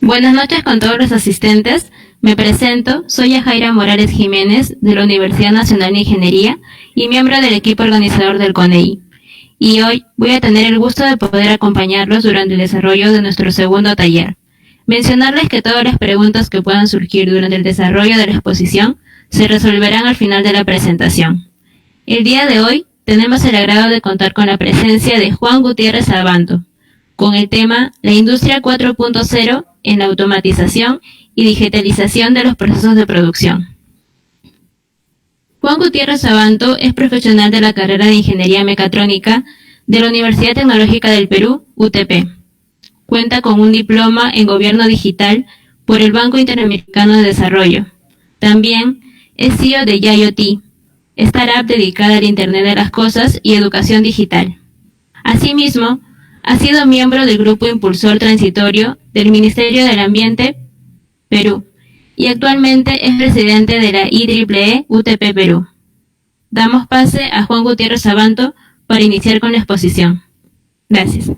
Buenas noches con todos los asistentes. Me presento, soy Yajaira Morales Jiménez de la Universidad Nacional de Ingeniería y miembro del equipo organizador del CONEI. Y hoy voy a tener el gusto de poder acompañarlos durante el desarrollo de nuestro segundo taller. Mencionarles que todas las preguntas que puedan surgir durante el desarrollo de la exposición se resolverán al final de la presentación. El día de hoy tenemos el agrado de contar con la presencia de Juan Gutiérrez Abanto, con el tema La Industria 4.0 en la automatización y digitalización de los procesos de producción. Juan Gutiérrez Abanto es profesional de la carrera de Ingeniería Mecatrónica de la Universidad Tecnológica del Perú, UTP. Cuenta con un diploma en Gobierno Digital por el Banco Interamericano de Desarrollo. También es CEO de IoT, startup dedicada al Internet de las Cosas y educación digital. Asimismo, ha sido miembro del Grupo Impulsor Transitorio del Ministerio del Ambiente, Perú, y actualmente es presidente de la IEEE UTP Perú. Damos pase a Juan Gutiérrez Abanto para iniciar con la exposición. Gracias.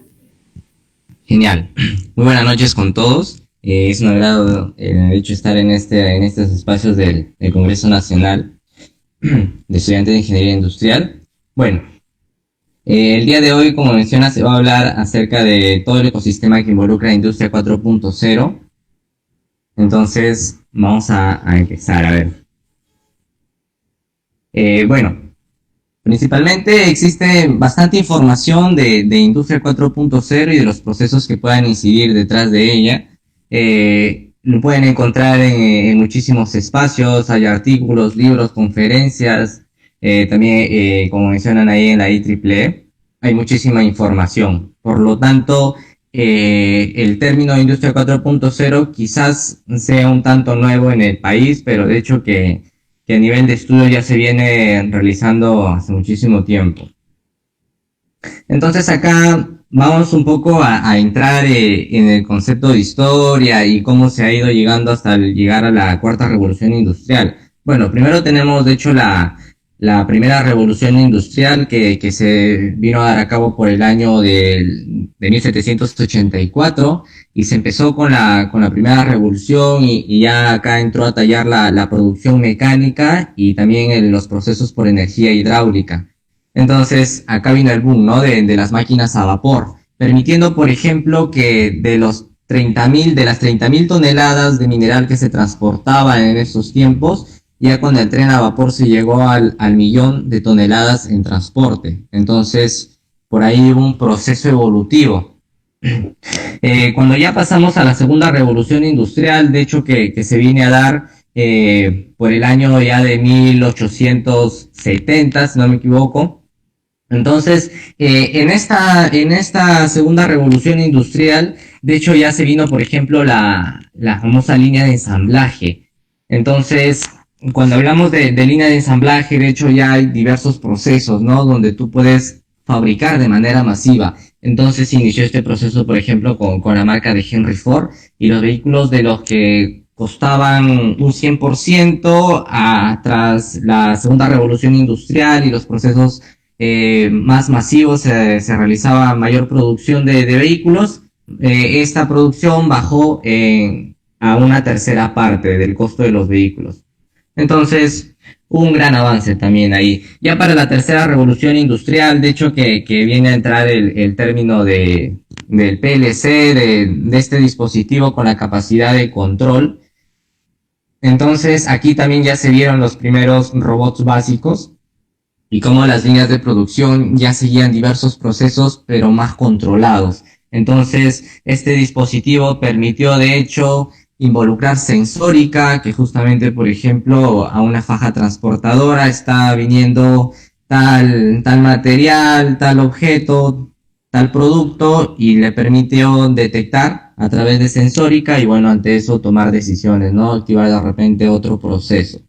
Genial. Muy buenas noches con todos. Es un agrado, de hecho, estar en estos espacios del Congreso Nacional de Estudiantes de Ingeniería Industrial. Bueno, el día de hoy, como menciona, se va a hablar acerca de todo el ecosistema que involucra la Industria 4.0. Entonces, vamos a empezar a ver. Bueno, principalmente existe bastante información de Industria 4.0 y de los procesos que puedan incidir detrás de ella. Lo pueden encontrar en muchísimos espacios, hay artículos, libros, conferencias, también, como mencionan ahí en la IEEE, hay muchísima información. Por lo tanto, el término de Industria 4.0 quizás sea un tanto nuevo en el país, pero de hecho que a nivel de estudio ya se viene realizando hace muchísimo tiempo. Entonces acá vamos un poco a entrar en el concepto de historia y cómo se ha ido llegando hasta llegar a la cuarta revolución industrial. Bueno, primero tenemos de hecho la primera revolución industrial que se vino a dar a cabo por el año de 1784 y se empezó con la primera revolución y ya acá entró a tallar la producción mecánica y también los procesos por energía hidráulica. Entonces acá vino el boom, ¿no? de las máquinas a vapor, permitiendo por ejemplo que de las 30.000 toneladas de mineral que se transportaban en esos tiempos, ya con el tren a vapor se llegó al 1.000.000 de toneladas en transporte. Entonces, por ahí hubo un proceso evolutivo. Cuando ya pasamos a la segunda revolución industrial, de hecho que se viene a dar por el año ya de 1870, si no me equivoco. Entonces, en esta segunda revolución industrial, de hecho ya se vino, por ejemplo, la famosa línea de ensamblaje. Entonces, cuando hablamos de línea de ensamblaje, de hecho ya hay diversos procesos, ¿no? Donde tú puedes fabricar de manera masiva. Entonces inició este proceso, por ejemplo, con la marca de Henry Ford y los vehículos de los que costaban un 100% tras la segunda revolución industrial y los procesos más masivos, se realizaba mayor producción de vehículos. Esta producción bajó a una tercera parte del costo de los vehículos. Entonces, hubo un gran avance también ahí. Ya para la tercera revolución industrial, de hecho que viene a entrar el término del PLC, de este dispositivo con la capacidad de control. Entonces, aquí también ya se vieron los primeros robots básicos y cómo las líneas de producción ya seguían diversos procesos, pero más controlados. Entonces, este dispositivo permitió, de hecho, involucrar sensórica, que justamente, por ejemplo, a una faja transportadora está viniendo tal material, tal objeto, tal producto, y le permitió detectar a través de sensórica y bueno, ante eso tomar decisiones, ¿no? Activar de repente otro proceso.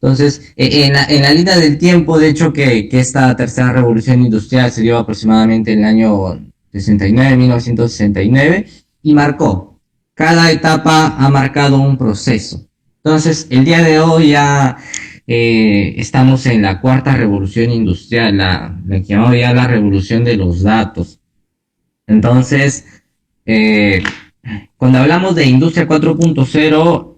Entonces, en la línea del tiempo, de hecho, que esta tercera revolución industrial se dio aproximadamente en el año 1969, y marcó. Cada etapa ha marcado un proceso. Entonces, el día de hoy ya estamos en la cuarta revolución industrial, la que llamamos ya la revolución de los datos. Entonces, Cuando hablamos de industria 4.0,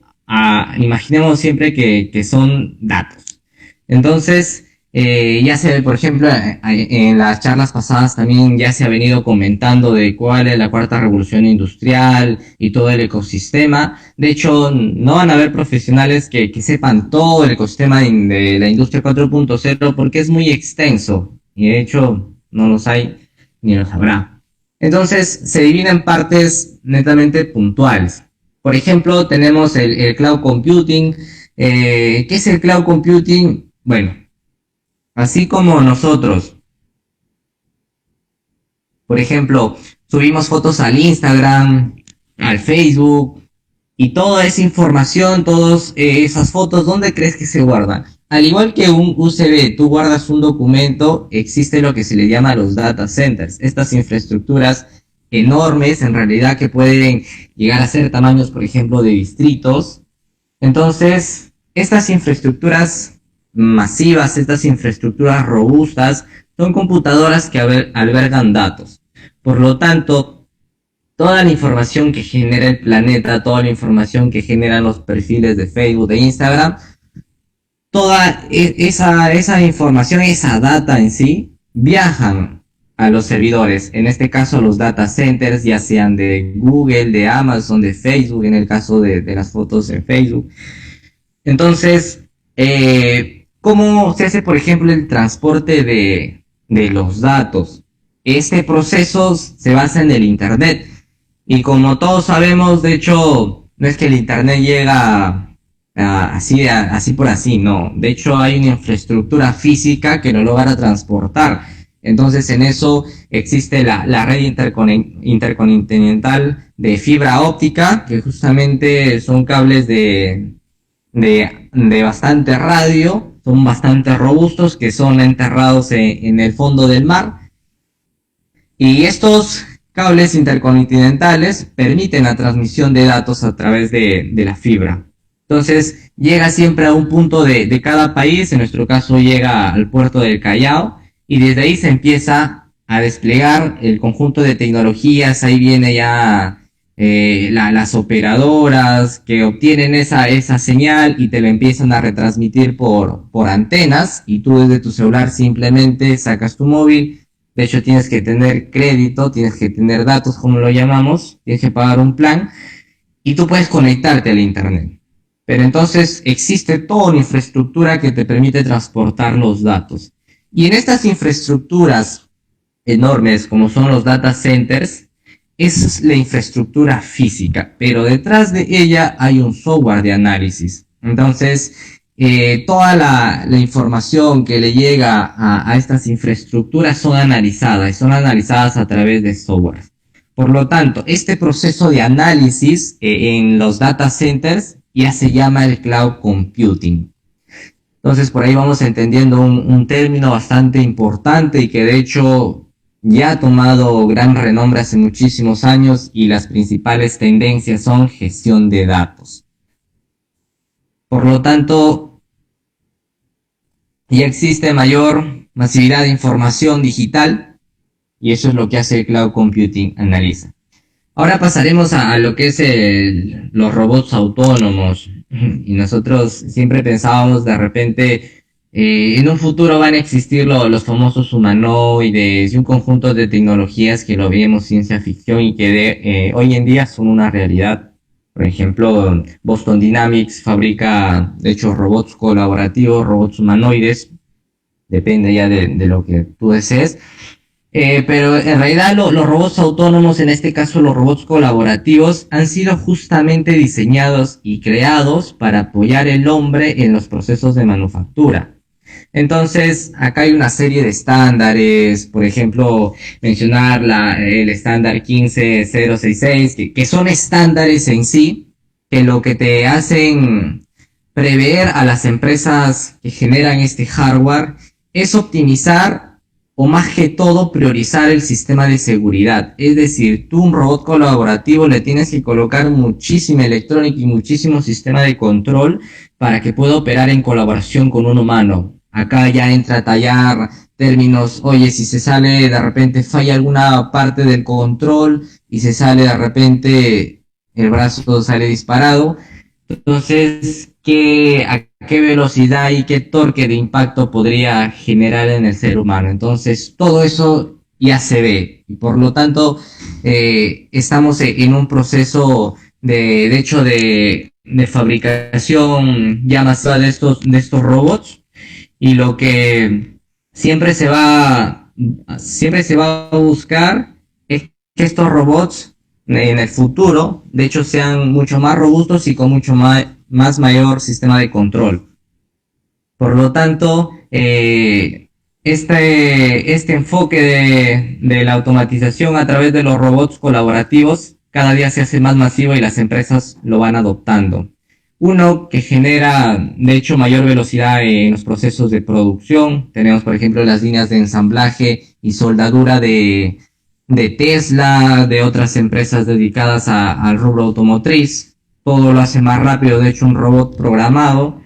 imaginemos siempre que son datos. Entonces, ya se ve, por ejemplo, en las charlas pasadas también ya se ha venido comentando de cuál es la cuarta revolución industrial y todo el ecosistema. De hecho, no van a haber profesionales que sepan todo el ecosistema de la industria 4.0 porque es muy extenso. Y de hecho, no los hay ni los habrá. Entonces, se divide en partes netamente puntuales. Por ejemplo, tenemos el cloud computing. ¿Qué es el cloud computing? Bueno, así como nosotros, por ejemplo, subimos fotos al Instagram, al Facebook, y toda esa información, todas esas fotos, ¿dónde crees que se guardan? Al igual que un USB, tú guardas un documento, existe lo que se le llama los data centers, estas infraestructuras enormes, en realidad que pueden llegar a ser tamaños, por ejemplo, de distritos. Entonces, estas infraestructuras masivas, estas infraestructuras robustas, son computadoras que albergan datos. Por lo tanto, toda la información que genera el planeta, toda la información que generan los perfiles de Facebook, de Instagram, toda esa información, esa data en sí, viajan a los servidores, en este caso los data centers, ya sean de Google, de Amazon, de Facebook, en el caso de las fotos en Facebook. Entonces, ¿cómo se hace, por ejemplo, el transporte de los datos? Este proceso se basa en el Internet. Y como todos sabemos, de hecho, no es que el Internet llega así por así, no. De hecho, hay una infraestructura física que lo logra transportar. Entonces, en eso existe la red intercontinental de fibra óptica, que justamente son cables de bastante radio, son bastante robustos, que son enterrados en el fondo del mar. Y estos cables intercontinentales permiten la transmisión de datos a través de la fibra. Entonces, llega siempre a un punto de cada país, en nuestro caso llega al puerto del Callao, y desde ahí se empieza a desplegar el conjunto de tecnologías. Ahí viene ya las operadoras que obtienen esa señal y te lo empiezan a retransmitir por antenas, y tú desde tu celular simplemente sacas tu móvil. De hecho, tienes que tener crédito, tienes que tener datos, como lo llamamos, tienes que pagar un plan y tú puedes conectarte al Internet. Pero entonces existe toda una infraestructura que te permite transportar los datos. Y en estas infraestructuras enormes, como son los data centers, es la infraestructura física, pero detrás de ella hay un software de análisis. Entonces, toda la información que le llega a estas infraestructuras son analizadas a través de software. Por lo tanto, este proceso de análisis en los data centers ya se llama el cloud computing. Entonces, por ahí vamos entendiendo un término bastante importante y que de hecho ya ha tomado gran renombre hace muchísimos años, y las principales tendencias son gestión de datos. Por lo tanto, ya existe mayor masividad de información digital, y eso es lo que hace el cloud computing, analiza. Ahora pasaremos a lo que es los robots autónomos. Y nosotros siempre pensábamos de repente, en un futuro van a existir los famosos humanoides y un conjunto de tecnologías que lo veíamos ciencia ficción y que hoy en día son una realidad. Por ejemplo, Boston Dynamics fabrica, de hecho, robots colaborativos, robots humanoides, depende ya de lo que tú desees. Pero en realidad los robots autónomos, en este caso los robots colaborativos, han sido justamente diseñados y creados para apoyar al hombre en los procesos de manufactura. Entonces, acá hay una serie de estándares, por ejemplo, mencionar el estándar 15066, que son estándares en sí, que lo que te hacen prever a las empresas que generan este hardware es optimizar, o más que todo priorizar, el sistema de seguridad. Es decir, tú un robot colaborativo le tienes que colocar muchísima electrónica y muchísimo sistema de control para que pueda operar en colaboración con un humano. Acá ya entra a tallar términos, oye, si se sale, de repente falla alguna parte del control y se sale de repente, el brazo sale disparado. Entonces, ¿a qué velocidad y qué torque de impacto podría generar en el ser humano? Entonces, todo eso ya se ve y por lo tanto estamos en un proceso de hecho de fabricación ya masiva de estos robots, y lo que siempre se va, siempre se va a buscar es que estos robots en el futuro, de hecho, sean mucho más robustos y con mucho más mayor sistema de control. Por lo tanto, este enfoque de la automatización a través de los robots colaborativos cada día se hace más masivo y las empresas lo van adoptando. Uno que genera, de hecho, mayor velocidad en los procesos de producción. Tenemos, por ejemplo, las líneas de ensamblaje y soldadura de Tesla, de otras empresas dedicadas al rubro automotriz. Todo lo hace más rápido, de hecho, un robot programado.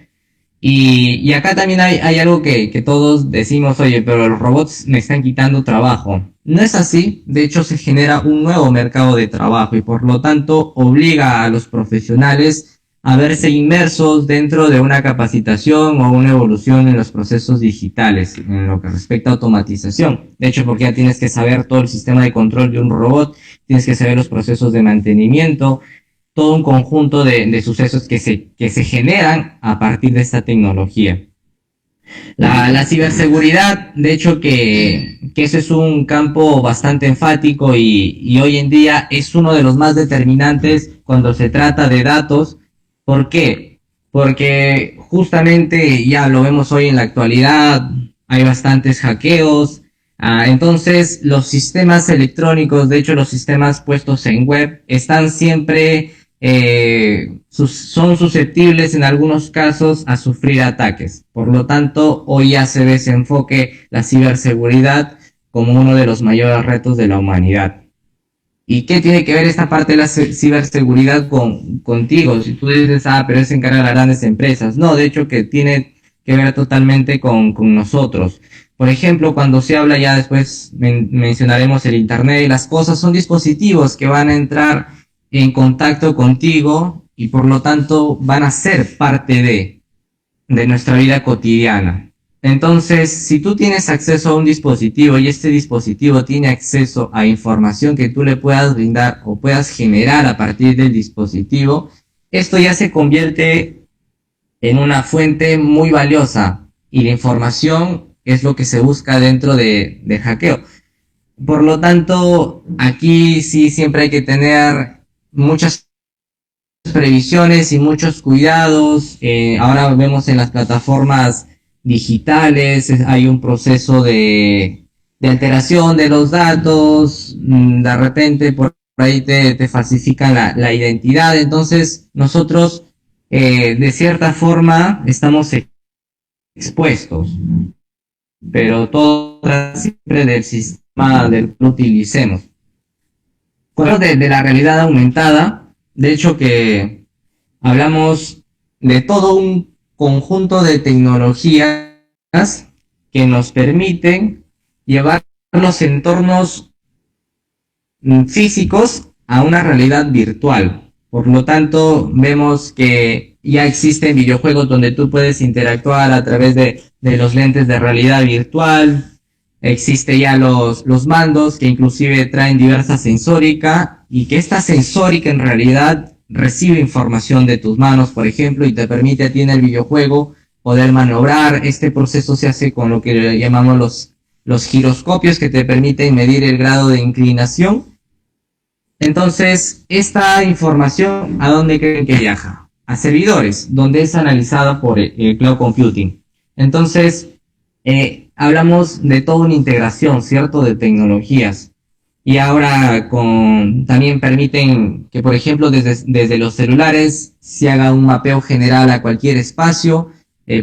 Y acá también hay algo que todos decimos, oye, pero los robots me están quitando trabajo. No es así, de hecho se genera un nuevo mercado de trabajo y por lo tanto obliga a los profesionales a verse inmersos dentro de una capacitación o una evolución en los procesos digitales en lo que respecta a automatización. De hecho, porque ya tienes que saber todo el sistema de control de un robot, tienes que saber los procesos de mantenimiento, todo un conjunto de sucesos que se generan a partir de esta tecnología. La ciberseguridad, de hecho que eso es un campo bastante enfático y hoy en día es uno de los más determinantes cuando se trata de datos. ¿Por qué? Porque justamente ya lo vemos hoy en la actualidad, hay bastantes hackeos. Entonces los sistemas electrónicos, de hecho los sistemas puestos en web, están siempre son susceptibles en algunos casos a sufrir ataques. Por lo tanto, hoy ya se ve ese enfoque, la ciberseguridad, como uno de los mayores retos de la humanidad. ¿Y qué tiene que ver esta parte de la ciberseguridad contigo? Si tú dices, pero eso encarga las grandes empresas. No, de hecho que tiene que ver totalmente con nosotros. Por ejemplo, cuando se habla, ya después mencionaremos el Internet de las cosas, son dispositivos que van a entrar en contacto contigo y por lo tanto van a ser parte de nuestra vida cotidiana. Entonces, si tú tienes acceso a un dispositivo y este dispositivo tiene acceso a información que tú le puedas brindar o puedas generar a partir del dispositivo, esto ya se convierte en una fuente muy valiosa y la información es lo que se busca dentro de hackeo. Por lo tanto, aquí sí siempre hay que tener muchas previsiones y muchos cuidados. Ahora vemos en las plataformas digitales, hay un proceso de alteración de los datos, de repente por ahí te falsifican la identidad, entonces nosotros de cierta forma estamos expuestos, pero todo siempre del sistema del que utilicemos. De la realidad aumentada, de hecho que hablamos de todo un conjunto de tecnologías que nos permiten llevar los entornos físicos a una realidad virtual. Por lo tanto, vemos que ya existen videojuegos donde tú puedes interactuar a través de los lentes de realidad virtual. Existe ya los mandos que inclusive traen diversa sensórica y que esta sensórica en realidad recibe información de tus manos, por ejemplo, y te permite a ti en el videojuego poder maniobrar. Este proceso se hace con lo que llamamos los giroscopios, que te permiten medir el grado de inclinación. Entonces, esta información, ¿a dónde creen que viaja? A servidores, donde es analizada por el cloud computing. Entonces, hablamos de toda una integración, ¿cierto?, de tecnologías. Y ahora también permiten que, por ejemplo, desde los celulares se haga un mapeo general a cualquier espacio.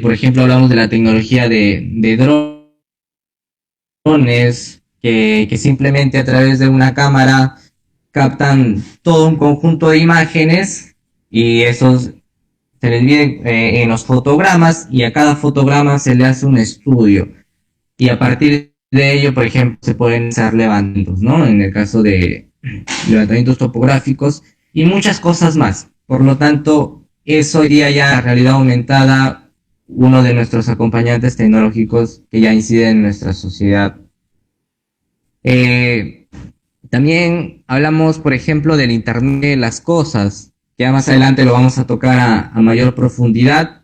Por ejemplo, hablamos de la tecnología de drones, que simplemente a través de una cámara captan todo un conjunto de imágenes y esos se les vienen en los fotogramas y a cada fotograma se le hace un estudio. Y a partir de ello, por ejemplo, se pueden hacer levantamientos, ¿no? En el caso de levantamientos topográficos y muchas cosas más. Por lo tanto, es hoy día ya realidad aumentada, uno de nuestros acompañantes tecnológicos que ya incide en nuestra sociedad. También hablamos, por ejemplo, del Internet de las cosas. Ya más adelante lo vamos a tocar a mayor profundidad.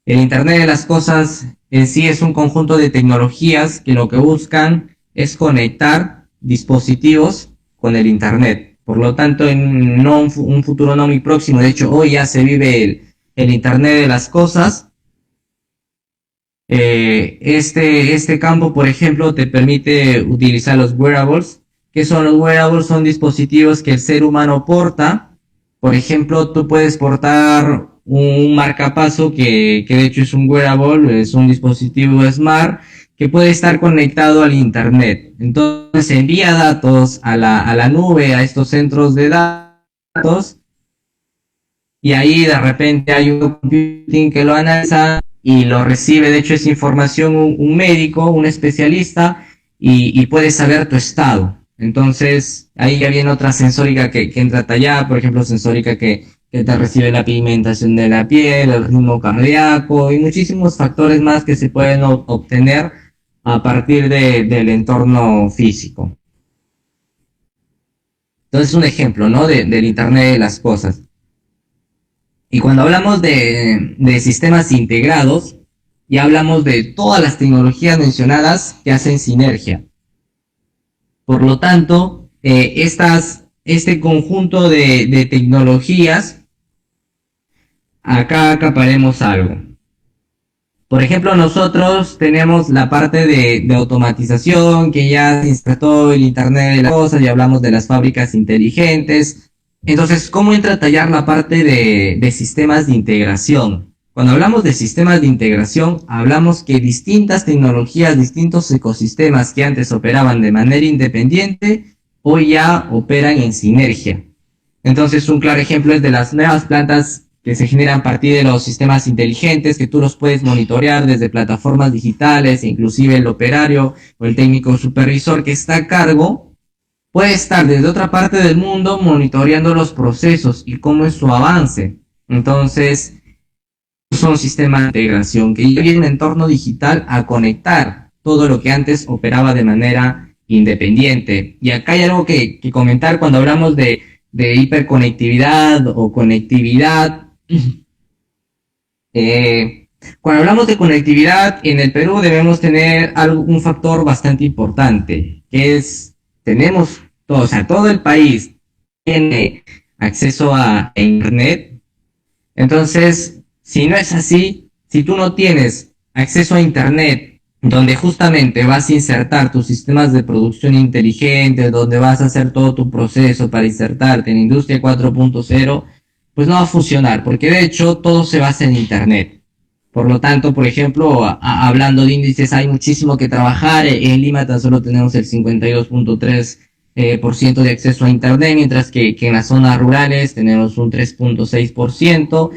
El Internet de las cosas en sí es un conjunto de tecnologías que lo que buscan es conectar dispositivos con el Internet. Por lo tanto, en no un futuro no muy próximo, de hecho hoy ya se vive el Internet de las cosas. Este campo, por ejemplo, te permite utilizar los wearables. ¿Qué son los wearables? Son dispositivos que el ser humano porta. Por ejemplo, tú puedes portar un marcapaso que de hecho es un wearable, es un dispositivo smart que puede estar conectado al Internet. Entonces envía datos a la nube, a estos centros de datos, y ahí de repente hay un computing que lo analiza y lo recibe. De hecho es información un médico, un especialista, y puede saber tu estado. Entonces, ahí ya viene otra sensórica que entra allá, por ejemplo, sensórica que te recibe la pigmentación de la piel, el ritmo cardíaco y muchísimos factores más que se pueden obtener a partir del entorno físico. Entonces, un ejemplo, ¿no? Del Internet de las cosas. Y cuando hablamos de sistemas integrados, ya hablamos de todas las tecnologías mencionadas que hacen sinergia. Por lo tanto, este conjunto de tecnologías, acá acaparemos algo. Por ejemplo, nosotros tenemos la parte de automatización, que ya se instauró el Internet de las cosas, y hablamos de las fábricas inteligentes. Entonces, ¿cómo entra a tallar la parte de sistemas de integración? Cuando hablamos de sistemas de integración, hablamos que distintas tecnologías, distintos ecosistemas que antes operaban de manera independiente, hoy ya operan en sinergia. Entonces, un claro ejemplo es de las nuevas plantas que se generan a partir de los sistemas inteligentes, que tú los puedes monitorear desde plataformas digitales, inclusive el operario o el técnico supervisor que está a cargo, puede estar desde otra parte del mundo monitoreando los procesos y cómo es su avance. Entonces, son sistemas de integración que viene un entorno digital a conectar todo lo que antes operaba de manera independiente. Y acá hay algo que comentar cuando hablamos de hiperconectividad o conectividad. Cuando hablamos de conectividad en el Perú debemos tener un factor bastante importante, que es, tenemos todo el país tiene acceso a Internet. Entonces, si no es así, si tú no tienes acceso a Internet, donde justamente vas a insertar tus sistemas de producción inteligentes, donde vas a hacer todo tu proceso para insertarte en Industria 4.0, pues no va a funcionar, porque de hecho todo se basa en Internet. Por lo tanto, por ejemplo, hablando de índices, hay muchísimo que trabajar. En Lima tan solo tenemos el 52.3% de acceso a Internet, mientras que en las zonas rurales tenemos un 3.6%.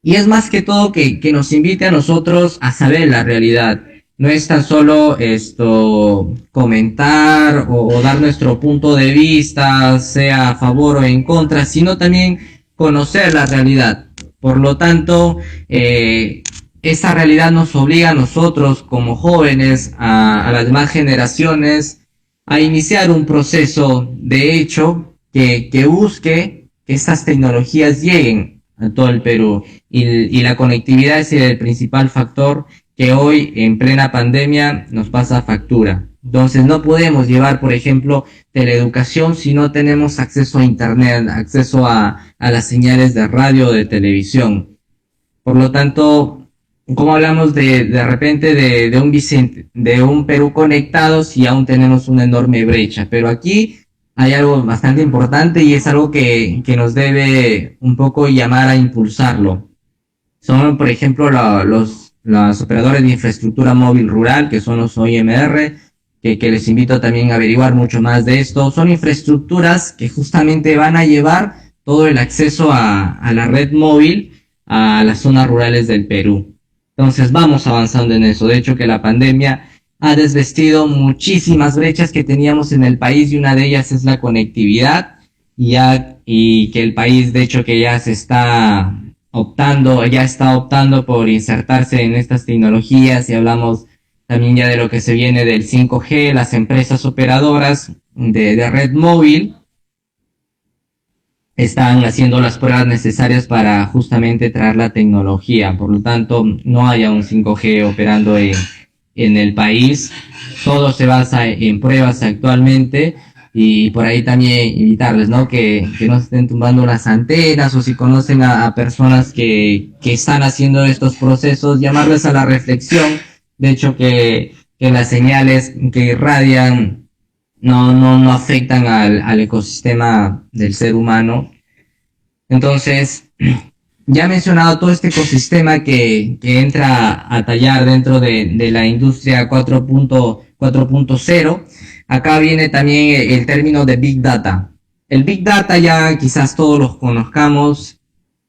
Y es más que todo que nos invite a nosotros a saber la realidad. No es tan solo comentar o dar nuestro punto de vista, sea a favor o en contra, sino también conocer la realidad. Por lo tanto, esa realidad nos obliga a nosotros como jóvenes, a las demás generaciones, a iniciar un proceso de hecho que busque que estas tecnologías lleguen a todo el Perú, y la conectividad es el principal factor que hoy en plena pandemia nos pasa factura. Entonces no podemos llevar, por ejemplo, teleeducación si no tenemos acceso a Internet, acceso a las señales de radio o de televisión. Por lo tanto, ¿cómo hablamos de repente de un Perú conectado si aún tenemos una enorme brecha? Pero aquí hay algo bastante importante y es algo que nos debe un poco llamar a impulsarlo. Son, por ejemplo, los operadores de infraestructura móvil rural, que son los OIMR, que les invito también a averiguar mucho más de esto. Son infraestructuras que justamente van a llevar todo el acceso a la red móvil a las zonas rurales del Perú. Entonces vamos avanzando en eso. De hecho, que la pandemia ha desvestido muchísimas brechas que teníamos en el país, y una de ellas es la conectividad, y que el país, de hecho, que ya ya está optando por insertarse en estas tecnologías, y hablamos también ya de lo que se viene del 5G, las empresas operadoras de red móvil están haciendo las pruebas necesarias para justamente traer la tecnología. Por lo tanto, no haya un 5G operando en el país. Todo se basa en pruebas actualmente, y por ahí también invitarles, ¿no? Que no se estén tumbando las antenas, o si conocen a personas que están haciendo estos procesos, llamarles a la reflexión. De hecho, que las señales que irradian no afectan al ecosistema del ser humano. Entonces, ya he mencionado todo este ecosistema que entra a tallar dentro de la industria 4.0. Acá viene también el término de Big Data. El Big Data, ya quizás todos los conozcamos,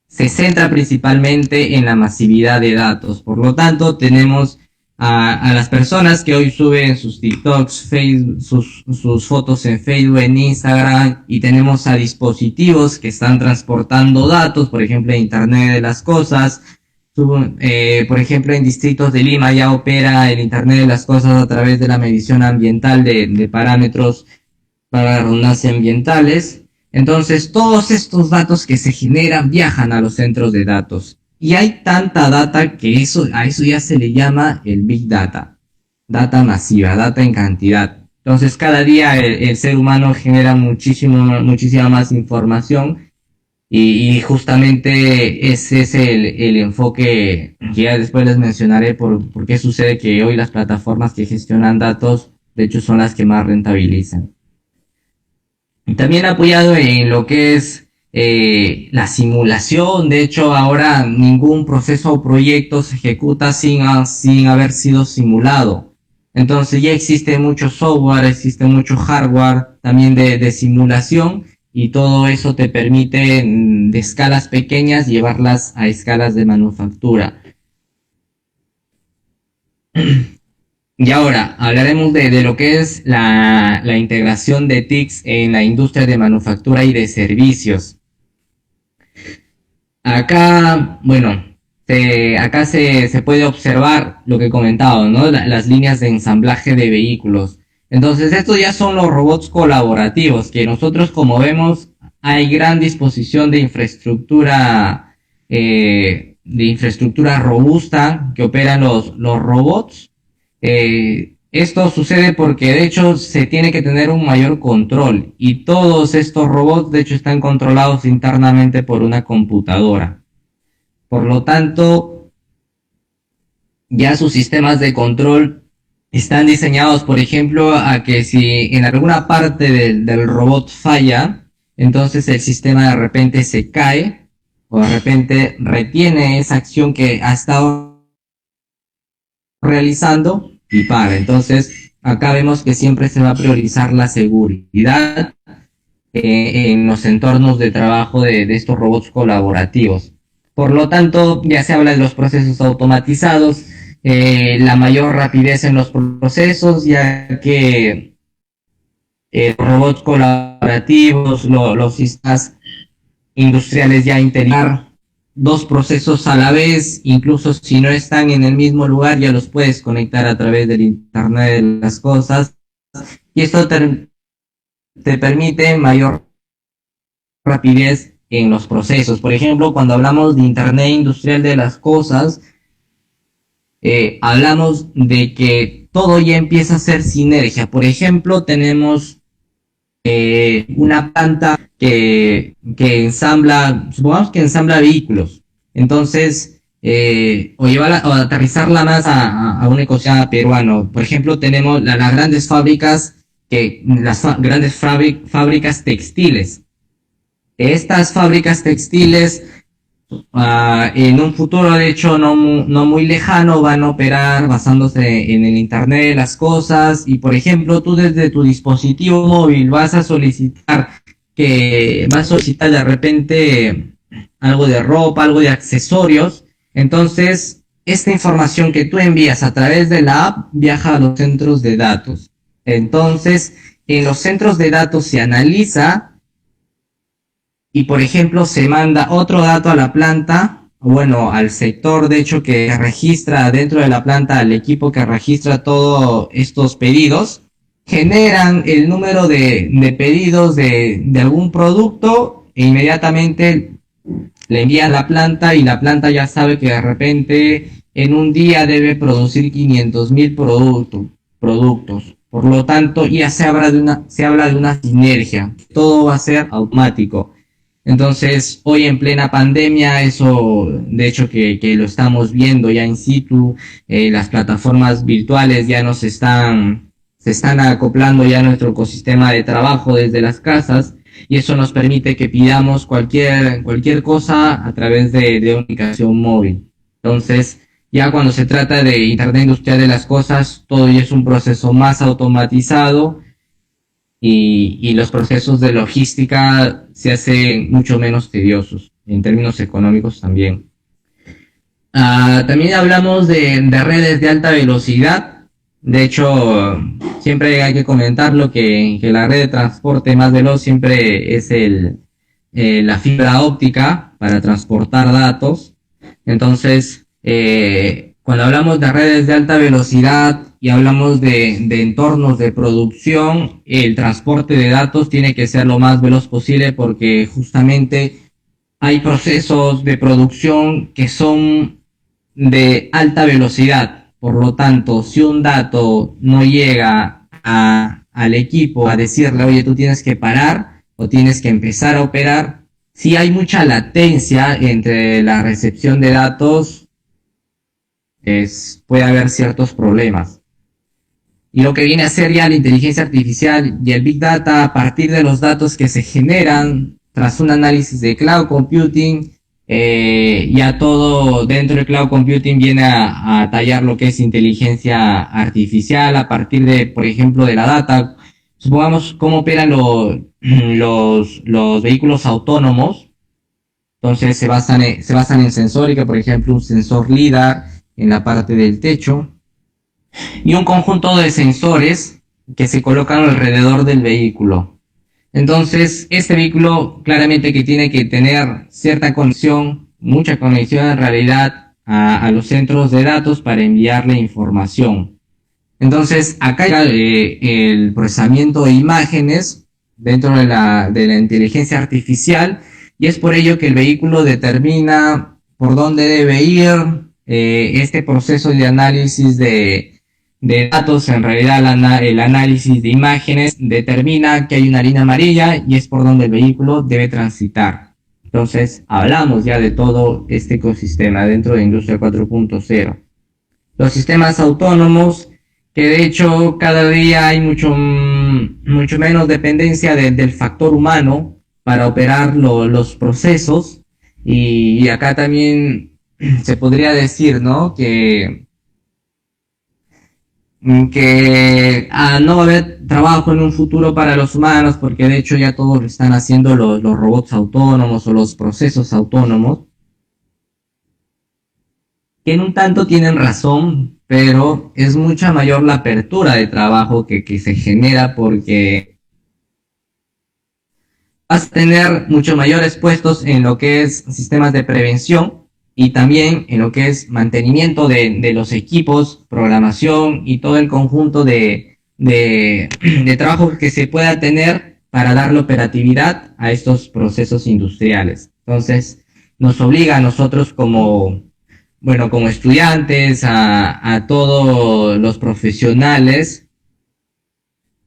se centra principalmente en la masividad de datos. Por lo tanto, tenemos a las personas que hoy suben sus TikToks, Facebook, sus fotos en Facebook, en Instagram, y tenemos a dispositivos que están transportando datos, por ejemplo, en Internet de las Cosas. Por ejemplo, en distritos de Lima ya opera el Internet de las Cosas a través de la medición ambiental de parámetros para redundancia ambientales. Entonces, todos estos datos que se generan viajan a los centros de datos. Y hay tanta data que a eso ya se le llama el Big Data. Data masiva, data en cantidad. Entonces, cada día el ser humano genera muchísima más información, y justamente ese es el enfoque que ya después les mencionaré por qué sucede que hoy las plataformas que gestionan datos, de hecho, son las que más rentabilizan. También apoyado en lo que es la simulación. De hecho, ahora ningún proceso o proyecto se ejecuta sin haber sido simulado. Entonces ya existe mucho software, existe mucho hardware también de simulación, y todo eso te permite de escalas pequeñas llevarlas a escalas de manufactura. Y ahora hablaremos de lo que es la integración de TICs en la industria de manufactura y de servicios. Acá, bueno, acá se puede observar lo que he comentado, ¿no? Las líneas de ensamblaje de vehículos. Entonces, estos ya son los robots colaborativos, que nosotros, como vemos, hay gran disposición de infraestructura robusta que operan los robots. Esto sucede porque, de hecho, se tiene que tener un mayor control, y todos estos robots, de hecho, están controlados internamente por una computadora. Por lo tanto, ya sus sistemas de control están diseñados, por ejemplo, a que si en alguna parte del robot falla, entonces el sistema de repente se cae, o de repente retiene esa acción que ha estado realizando y para. Entonces, acá vemos que siempre se va a priorizar la seguridad en los entornos de trabajo de estos robots colaborativos. Por lo tanto, ya se habla de los procesos automatizados, la mayor rapidez en los procesos, ya que robots colaborativos, los sistemas industriales ya integran dos procesos a la vez, incluso si no están en el mismo lugar, ya los puedes conectar a través del Internet de las Cosas, y esto te permite mayor rapidez en los procesos. Por ejemplo, cuando hablamos de Internet industrial de las Cosas, hablamos de que todo ya empieza a ser sinergia. Por ejemplo, tenemos una planta que ensambla, supongamos que ensambla vehículos. Entonces, o aterrizarla más a un ecosistema peruano. Por ejemplo, tenemos las grandes fábricas, fábricas textiles. Estas fábricas textiles, en un futuro, de hecho, no muy lejano, van a operar basándose en el Internet de las Cosas. Y, por ejemplo, tú desde tu dispositivo móvil vas a solicitar de repente algo de ropa, algo de accesorios. Entonces, esta información que tú envías a través de la app viaja a los centros de datos. Entonces, en los centros de datos se analiza y por ejemplo se manda otro dato a la planta, bueno, al sector de hecho que registra dentro de la planta, al equipo que registra todos estos pedidos, generan el número de pedidos de algún producto e inmediatamente le envían a la planta y la planta ya sabe que de repente en un día debe producir 500.000 productos. Por lo tanto, ya se habla de una sinergia. Todo va a ser automático. Entonces, hoy en plena pandemia, eso, de hecho, que lo estamos viendo ya in situ, las plataformas virtuales ya se están acoplando ya a nuestro ecosistema de trabajo desde las casas, y eso nos permite que pidamos cualquier cosa a través de una aplicación móvil. Entonces, ya cuando se trata de Internet Industrial de las Cosas, todo ya es un proceso más automatizado y los procesos de logística se hacen mucho menos tediosos, en términos económicos también. También hablamos de redes de alta velocidad. De hecho, siempre hay que comentarlo que la red de transporte más veloz siempre es la fibra óptica para transportar datos. Entonces, cuando hablamos de redes de alta velocidad y hablamos de entornos de producción, el transporte de datos tiene que ser lo más veloz posible porque justamente hay procesos de producción que son de alta velocidad. Por lo tanto, si un dato no llega al equipo a decirle, oye, tú tienes que parar o tienes que empezar a operar, si hay mucha latencia entre la recepción de datos, puede haber ciertos problemas. Y lo que viene a ser ya la inteligencia artificial y el Big Data a partir de los datos que se generan tras un análisis de cloud computing, ya todo dentro del cloud computing viene a tallar lo que es inteligencia artificial a partir de, por ejemplo, de la data. Supongamos cómo operan los vehículos autónomos. Entonces se basan en sensórica, por ejemplo, un sensor LIDAR en la parte del techo y un conjunto de sensores que se colocan alrededor del vehículo. Entonces, este vehículo claramente que tiene que tener cierta conexión, mucha conexión en realidad a los centros de datos para enviarle información. Entonces, acá el procesamiento de imágenes dentro de la inteligencia artificial, y es por ello que el vehículo determina por dónde debe ir. Este proceso de análisis de datos, en realidad el análisis de imágenes determina que hay una línea amarilla y es por donde el vehículo debe transitar. Entonces, hablamos ya de todo este ecosistema dentro de Industria 4.0. Los sistemas autónomos, que de hecho cada día hay mucho menos dependencia del factor humano para operar los procesos, y acá también se podría decir, ¿no? Que no va a haber trabajo en un futuro para los humanos, porque de hecho ya todos lo están haciendo los robots autónomos o los procesos autónomos, que en un tanto tienen razón, pero es mucha mayor la apertura de trabajo que se genera, porque vas a tener mucho mayores puestos en lo que es sistemas de prevención y también en lo que es mantenimiento de los equipos, programación y todo el conjunto de trabajo que se pueda tener para darle operatividad a estos procesos industriales. Entonces, nos obliga a nosotros como estudiantes, a todos los profesionales,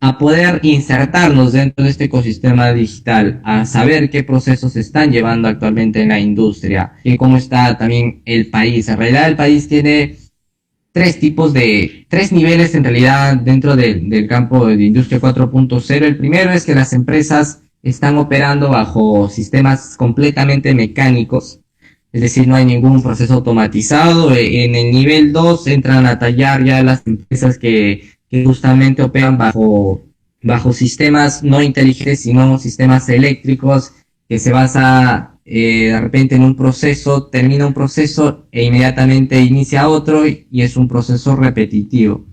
a poder insertarnos dentro de este ecosistema digital, a saber qué procesos se están llevando actualmente en la industria y cómo está también el país. En realidad el país tiene tres niveles en realidad dentro del campo de Industria 4.0. El primero es que las empresas están operando bajo sistemas completamente mecánicos, es decir, no hay ningún proceso automatizado. En el nivel 2 entran a tallar ya las empresas que justamente operan bajo sistemas no inteligentes, sino sistemas eléctricos, que se basa de repente en un proceso, termina un proceso e inmediatamente inicia otro, y es un proceso repetitivo.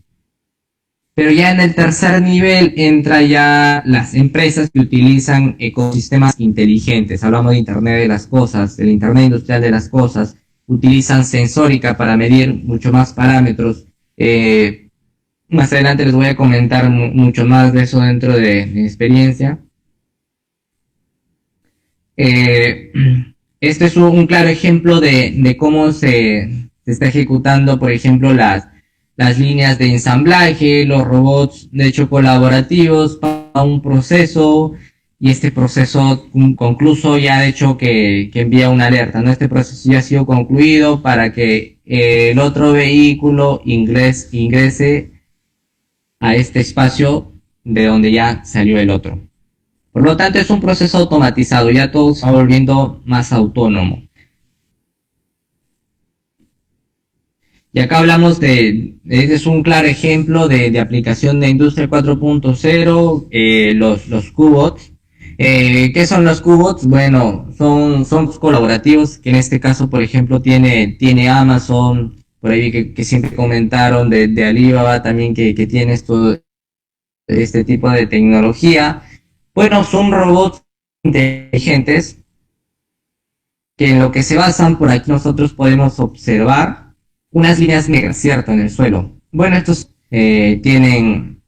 Pero ya en el tercer nivel entra ya las empresas que utilizan ecosistemas inteligentes. Hablamos de Internet de las cosas, del Internet industrial de las cosas. Utilizan sensórica para medir mucho más parámetros. Más adelante les voy a comentar mucho más de eso dentro de mi experiencia. Este es un claro ejemplo de cómo se está ejecutando, por ejemplo, las líneas de ensamblaje, los robots, de hecho, colaborativos para un proceso, y este proceso concluso ya de hecho que envía una alerta, ¿no? Este proceso ya ha sido concluido para que el otro vehículo ingrese a este espacio de donde ya salió el otro. Por lo tanto, es un proceso automatizado, ya todo se va volviendo más autónomo. Y acá hablamos este es un claro ejemplo de aplicación de Industria 4.0, los cobots. ¿Qué son los cobots? Bueno, son colaborativos, que en este caso, por ejemplo, tiene Amazon, por ahí que siempre comentaron de Alibaba también que tiene este tipo de tecnología. Bueno, son robots inteligentes que en lo que se basan, por aquí nosotros podemos observar unas líneas negras, ¿cierto?, en el suelo. Bueno, estos tienen,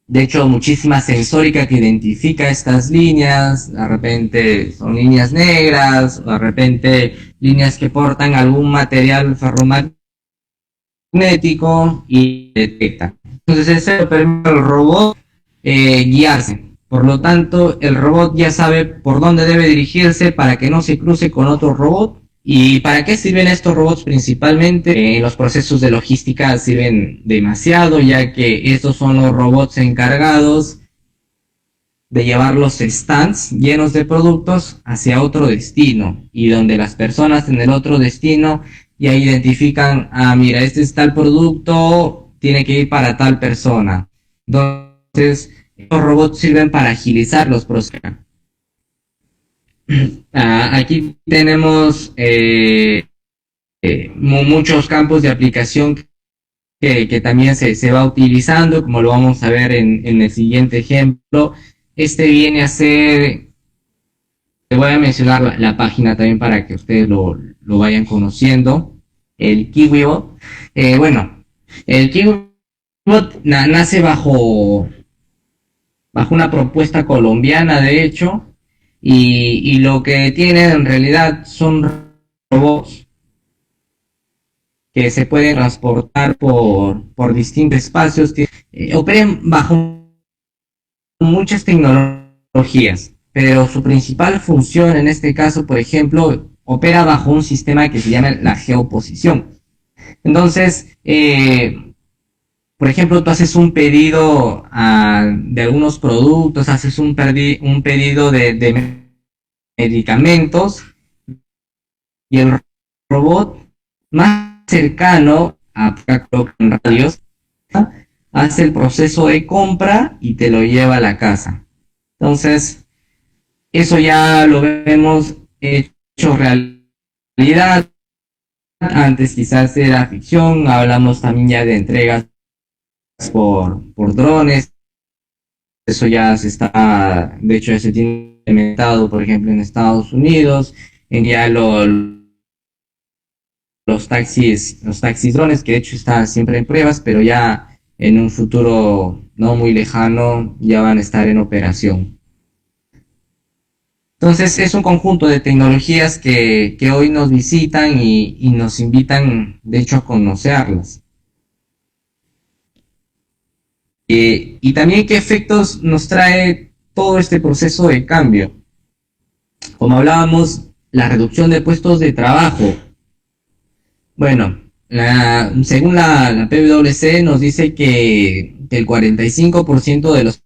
de hecho, muchísima sensórica que identifica estas líneas. De repente son líneas negras, o de repente líneas que portan algún material ferromagnético y detecta. Entonces, eso permite al robot guiarse. Por lo tanto, el robot ya sabe por dónde debe dirigirse para que no se cruce con otro robot. ¿Y para qué sirven estos robots principalmente? Los procesos de logística sirven demasiado, ya que estos son los robots encargados de llevar los stands llenos de productos hacia otro destino, y donde las personas en el otro destino ya identifican, mira, este es tal producto, tiene que ir para tal persona. Entonces, los robots sirven para agilizar los procesos. Aquí tenemos muchos campos de aplicación que también se va utilizando, como lo vamos a ver en el siguiente ejemplo. Este viene a ser, te voy a mencionar la página también para que ustedes lo vayan conociendo, el KiwiBot. Bueno, el KiwiBot nace bajo una propuesta colombiana, de hecho. Y lo que tiene en realidad son robots que se pueden transportar por distintos espacios, operan bajo muchas tecnologías, pero su principal función en este caso, por ejemplo, opera bajo un sistema que se llama la geoposición. Entonces, por ejemplo, tú haces un pedido de algunos productos, haces un pedido de medicamentos, y el robot más cercano a radios hace el proceso de compra y te lo lleva a la casa. Entonces, eso ya lo vemos hecho realidad. Antes quizás era ficción, hablamos también ya de entregas por drones. Eso ya se está, de hecho ya se tiene implementado, por ejemplo, en Estados Unidos, en ya los taxis drones, que de hecho están siempre en pruebas, pero ya en un futuro no muy lejano ya van a estar en operación. Entonces es un conjunto de tecnologías que hoy nos visitan y nos invitan, de hecho, a conocerlas. Y también qué efectos nos trae todo este proceso de cambio. Como hablábamos, la reducción de puestos de trabajo. Bueno, según la PwC nos dice que el 45% de los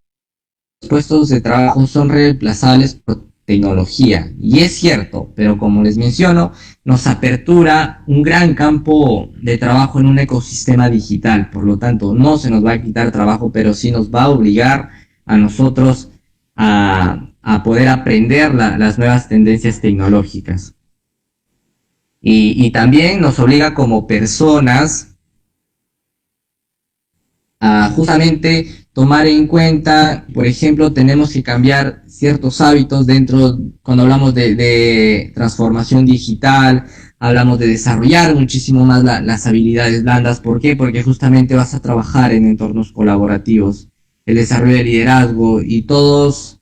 puestos de trabajo son reemplazables por tecnología. Y es cierto, pero como les menciono, nos apertura un gran campo de trabajo en un ecosistema digital. Por lo tanto, no se nos va a quitar trabajo, pero sí nos va a obligar a nosotros a poder aprender las nuevas tendencias tecnológicas. Y también nos obliga como personas a justamente tomar en cuenta, por ejemplo, tenemos que cambiar ciertos hábitos dentro, cuando hablamos de transformación digital, hablamos de desarrollar muchísimo más las habilidades blandas. ¿Por qué? Porque justamente vas a trabajar en entornos colaborativos, el desarrollo de liderazgo y todas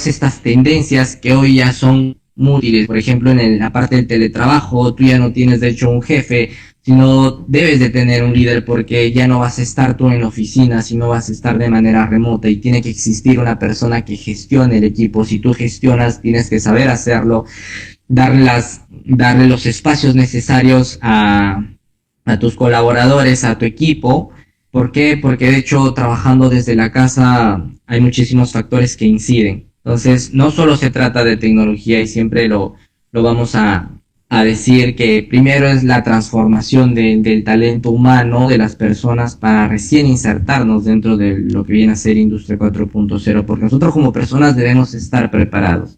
estas tendencias que hoy ya son muy útiles. Por ejemplo, la parte del teletrabajo, tú ya no tienes de hecho un jefe, sino debes de tener un líder, porque ya no vas a estar tú en la oficina, sino vas a estar de manera remota, y tiene que existir una persona que gestione el equipo. Si tú gestionas, tienes que saber hacerlo, darle los espacios necesarios a tus colaboradores, a tu equipo. ¿Por qué? Porque de hecho, trabajando desde la casa hay muchísimos factores que inciden. Entonces, no solo se trata de tecnología, y siempre lo vamos a decir, que primero es la transformación del talento humano de las personas para recién insertarnos dentro de lo que viene a ser Industria 4.0, porque nosotros como personas debemos estar preparados.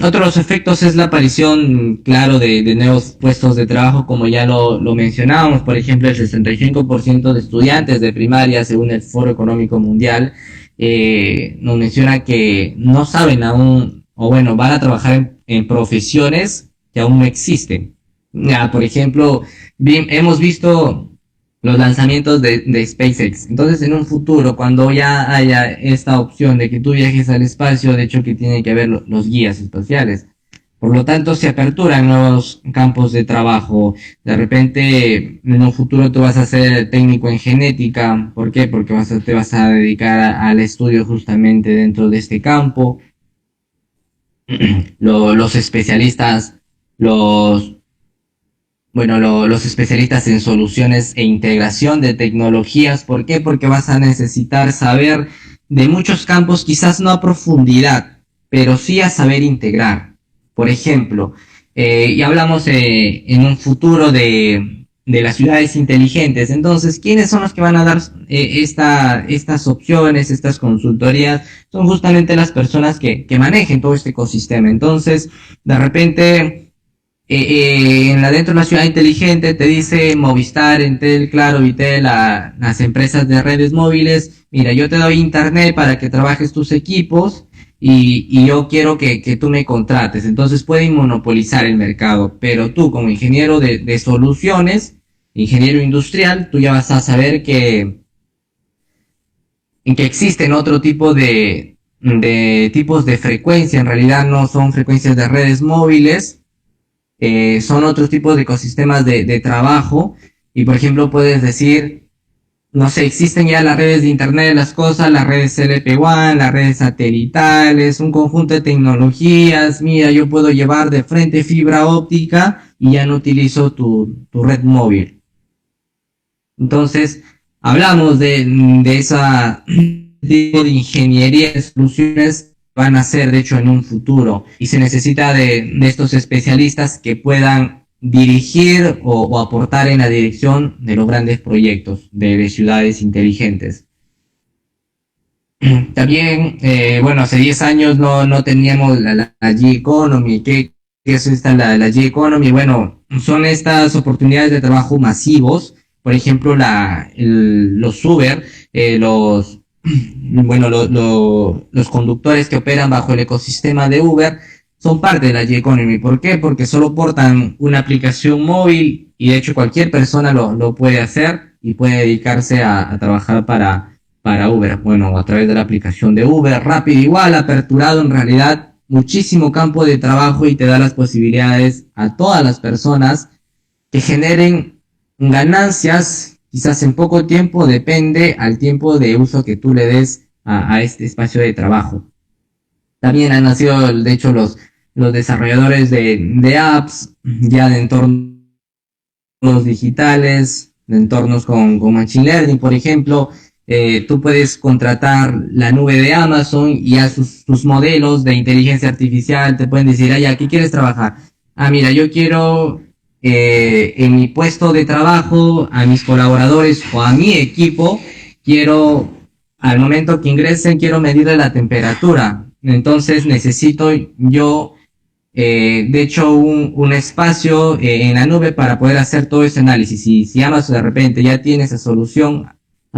Otros efectos es la aparición, claro, de nuevos puestos de trabajo, como ya lo mencionábamos. Por ejemplo, el 65% de estudiantes de primaria, según el Foro Económico Mundial, nos menciona que no saben aún, o bueno, van a trabajar en profesiones que aún no existen. Ya, por ejemplo, hemos visto los lanzamientos de SpaceX. Entonces, en un futuro, cuando ya haya esta opción de que tú viajes al espacio, de hecho que tiene que haber los guías espaciales. Por lo tanto, se aperturan nuevos campos de trabajo. De repente, en un futuro tú vas a ser técnico en genética. ¿Por qué? Porque te vas a dedicar al estudio justamente dentro de este campo. Los especialistas, los los especialistas en soluciones e integración de tecnologías. ¿Por qué? Porque vas a necesitar saber de muchos campos, quizás no a profundidad, pero sí a saber integrar. Por ejemplo, y hablamos en un futuro de las ciudades inteligentes. Entonces, ¿quiénes son los que van a dar estas opciones, estas consultorías? Son justamente las personas que manejen todo este ecosistema. Entonces, de repente, dentro de la ciudad inteligente te dice Movistar, Entel, Claro, Vitel, las empresas de redes móviles: mira, yo te doy internet para que trabajes tus equipos, y yo quiero que tú me contrates. Entonces pueden monopolizar el mercado, pero tú, como ingeniero de soluciones, ingeniero industrial, tú ya vas a saber que existen otro tipo de tipos de frecuencia. En realidad no son frecuencias de redes móviles, son otros tipos de ecosistemas de trabajo. Y por ejemplo puedes decir, no sé, existen ya las redes de Internet de las cosas, las redes LP WAN, las redes satelitales, un conjunto de tecnologías. Mira, yo puedo llevar de frente fibra óptica y ya no utilizo tu red móvil. Entonces, hablamos de esa tipo de ingeniería de soluciones van a ser, de hecho, en un futuro, y se necesita de estos especialistas que puedan dirigir o aportar en la dirección de los grandes proyectos de ciudades inteligentes. También, bueno, hace 10 años no teníamos la G-Economy. ¿Qué es la G-Economy? Bueno, son estas oportunidades de trabajo masivos. Por ejemplo, los Uber, los conductores que operan bajo el ecosistema de Uber son parte de la G-Economy. ¿Por qué? Porque solo portan una aplicación móvil, y de hecho cualquier persona lo puede hacer y puede dedicarse a trabajar para Uber. Bueno, a través de la aplicación de Uber. Rápido, igual, aperturado en realidad muchísimo campo de trabajo, y te da las posibilidades a todas las personas que generen ganancias, quizás en poco tiempo, depende al tiempo de uso que tú le des a este espacio de trabajo. También han nacido, de hecho, los desarrolladores de apps, ya de entornos digitales, de entornos con Machine Learning. Por ejemplo, tú puedes contratar la nube de Amazon, y a sus modelos de inteligencia artificial te pueden decir: ya, ¿qué quieres trabajar? Mira, yo quiero en mi puesto de trabajo, a mis colaboradores o a mi equipo, quiero, al momento que ingresen, quiero medirle la temperatura. Entonces necesito yo de hecho, un espacio en la nube para poder hacer todo ese análisis. Y si Amazon de repente ya tiene esa solución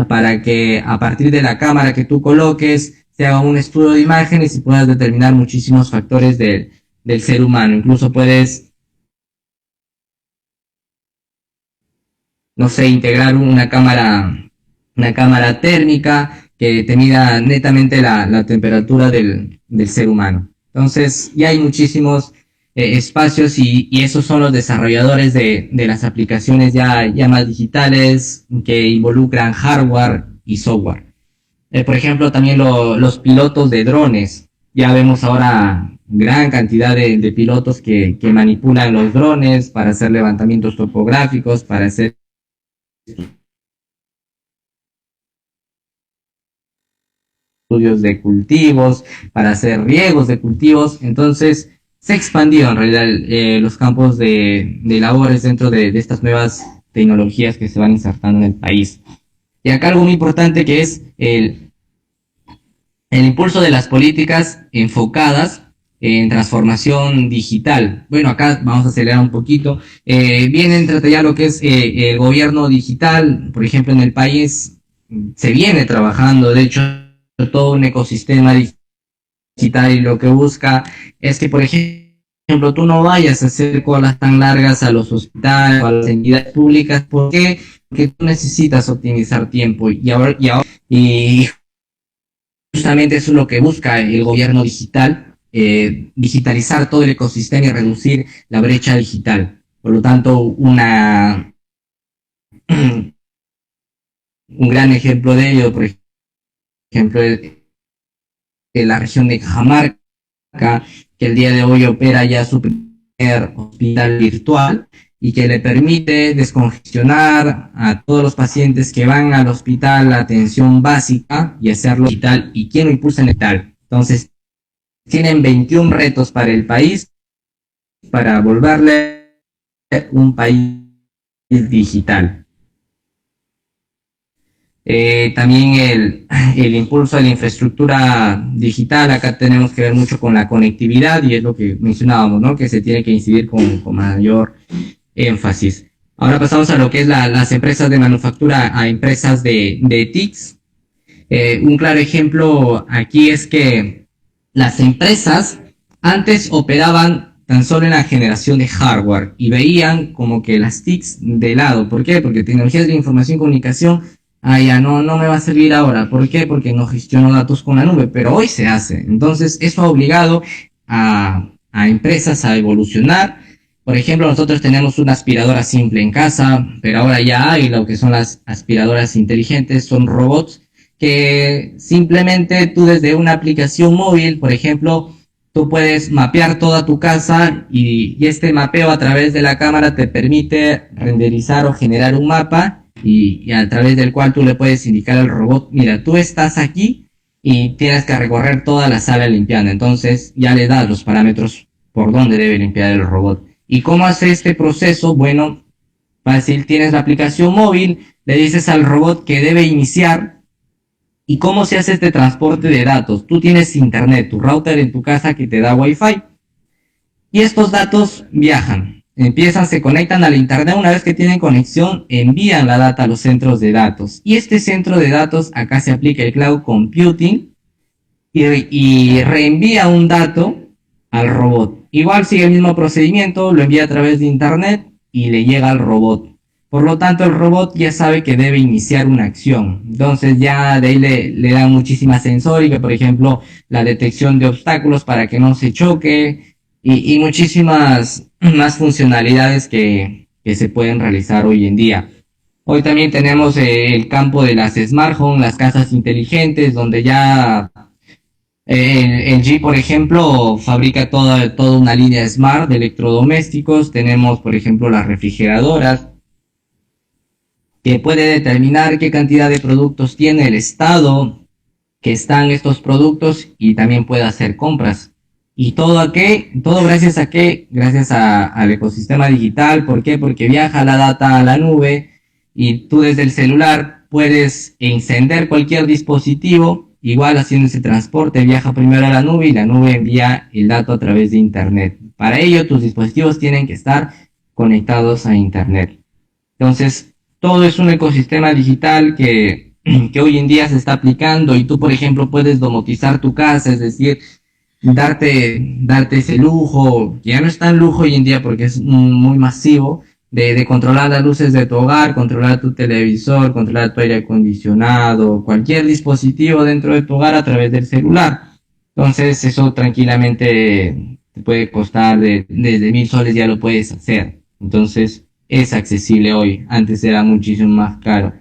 para que a partir de la cámara que tú coloques se haga un estudio de imágenes y puedas determinar muchísimos factores del ser humano. Incluso puedes, no sé, integrar una cámara térmica que te mida netamente la temperatura del ser humano. Entonces, ya hay muchísimos espacios y esos son los desarrolladores de las aplicaciones ya más digitales que involucran hardware y software. Por ejemplo, también los pilotos de drones. Ya vemos ahora gran cantidad de pilotos que manipulan los drones para hacer levantamientos topográficos, para hacer estudios de cultivos, para hacer riegos de cultivos. Entonces, se ha expandido en realidad los campos de labores dentro de estas nuevas tecnologías que se van insertando en el país. Y acá algo muy importante que es el impulso de las políticas enfocadas en transformación digital. Bueno, acá vamos a acelerar un poquito. Viene entre ya lo que es el gobierno digital, por ejemplo, en el país se viene trabajando, de hecho, todo un ecosistema digital y lo que busca es que, por ejemplo, tú no vayas a hacer colas tan largas a los hospitales o a las entidades públicas. ¿Por qué? Porque tú necesitas optimizar tiempo y justamente eso es lo que busca el gobierno digital, digitalizar todo el ecosistema y reducir la brecha digital. Por lo tanto, un gran ejemplo de ello, por ejemplo, de la región de Cajamarca, que el día de hoy opera ya su primer hospital virtual y que le permite descongestionar a todos los pacientes que van al hospital la atención básica y hacerlo digital. ¿Y quién lo impulsa en el digital? Entonces, tienen 21 retos para el país para volverle un país digital. También el impulso de la infraestructura digital, acá tenemos que ver mucho con la conectividad y es lo que mencionábamos, ¿no? Que se tiene que incidir con mayor énfasis. Ahora pasamos a lo que es las empresas de manufactura a empresas de TICs. Un claro ejemplo aquí es que las empresas antes operaban tan solo en la generación de hardware y veían como que las TICs de lado. ¿Por qué? Porque tecnologías de información y comunicación ya no me va a servir ahora. ¿Por qué? Porque no gestiono datos con la nube, pero hoy se hace. Entonces, eso ha obligado a empresas a evolucionar. Por ejemplo, nosotros tenemos una aspiradora simple en casa, pero ahora ya hay lo que son las aspiradoras inteligentes, son robots que simplemente tú desde una aplicación móvil, por ejemplo, tú puedes mapear toda tu casa y este mapeo a través de la cámara te permite renderizar o generar un mapa y a través del cual tú le puedes indicar al robot, mira, tú estás aquí y tienes que recorrer toda la sala limpiando. Entonces ya le das los parámetros por dónde debe limpiar el robot. ¿Y cómo hace este proceso? Bueno, fácil, tienes la aplicación móvil, le dices al robot que debe iniciar. ¿Y cómo se hace este transporte de datos? Tú tienes internet, tu router en tu casa que te da wifi. Y estos datos viajan. Se conectan al internet. Una vez que tienen conexión, envían la data a los centros de datos. Y este centro de datos, acá se aplica el cloud computing y reenvía un dato al robot. Igual sigue el mismo procedimiento, lo envía a través de internet y le llega al robot. Por lo tanto, el robot ya sabe que debe iniciar una acción. Entonces ya de ahí le dan muchísima sensórica, por ejemplo, la detección de obstáculos para que no se choque y muchísimas más funcionalidades que se pueden realizar hoy en día. Hoy también tenemos el campo de las smart home, las casas inteligentes, donde ya el G, por ejemplo, fabrica toda una línea smart de electrodomésticos. Tenemos, por ejemplo, las refrigeradoras, que puede determinar qué cantidad de productos tiene el estado que están estos productos y también puede hacer compras. ¿Y todo a qué? Todo gracias a qué? Gracias al ecosistema digital. ¿Por qué? Porque viaja la data a la nube y tú desde el celular puedes encender cualquier dispositivo igual haciendo ese transporte viaja primero a la nube y la nube envía el dato a través de internet. Para ello tus dispositivos tienen que estar conectados a internet. Entonces todo es un ecosistema digital que hoy en día se está aplicando y tú, por ejemplo, puedes domotizar tu casa, es decir, darte ese lujo, que ya no es tan lujo hoy en día porque es muy masivo, de controlar las luces de tu hogar, controlar tu televisor, controlar tu aire acondicionado, cualquier dispositivo dentro de tu hogar a través del celular. Entonces eso tranquilamente te puede costar desde 1.000 soles, ya lo puedes hacer. Entonces es accesible hoy, antes era muchísimo más caro.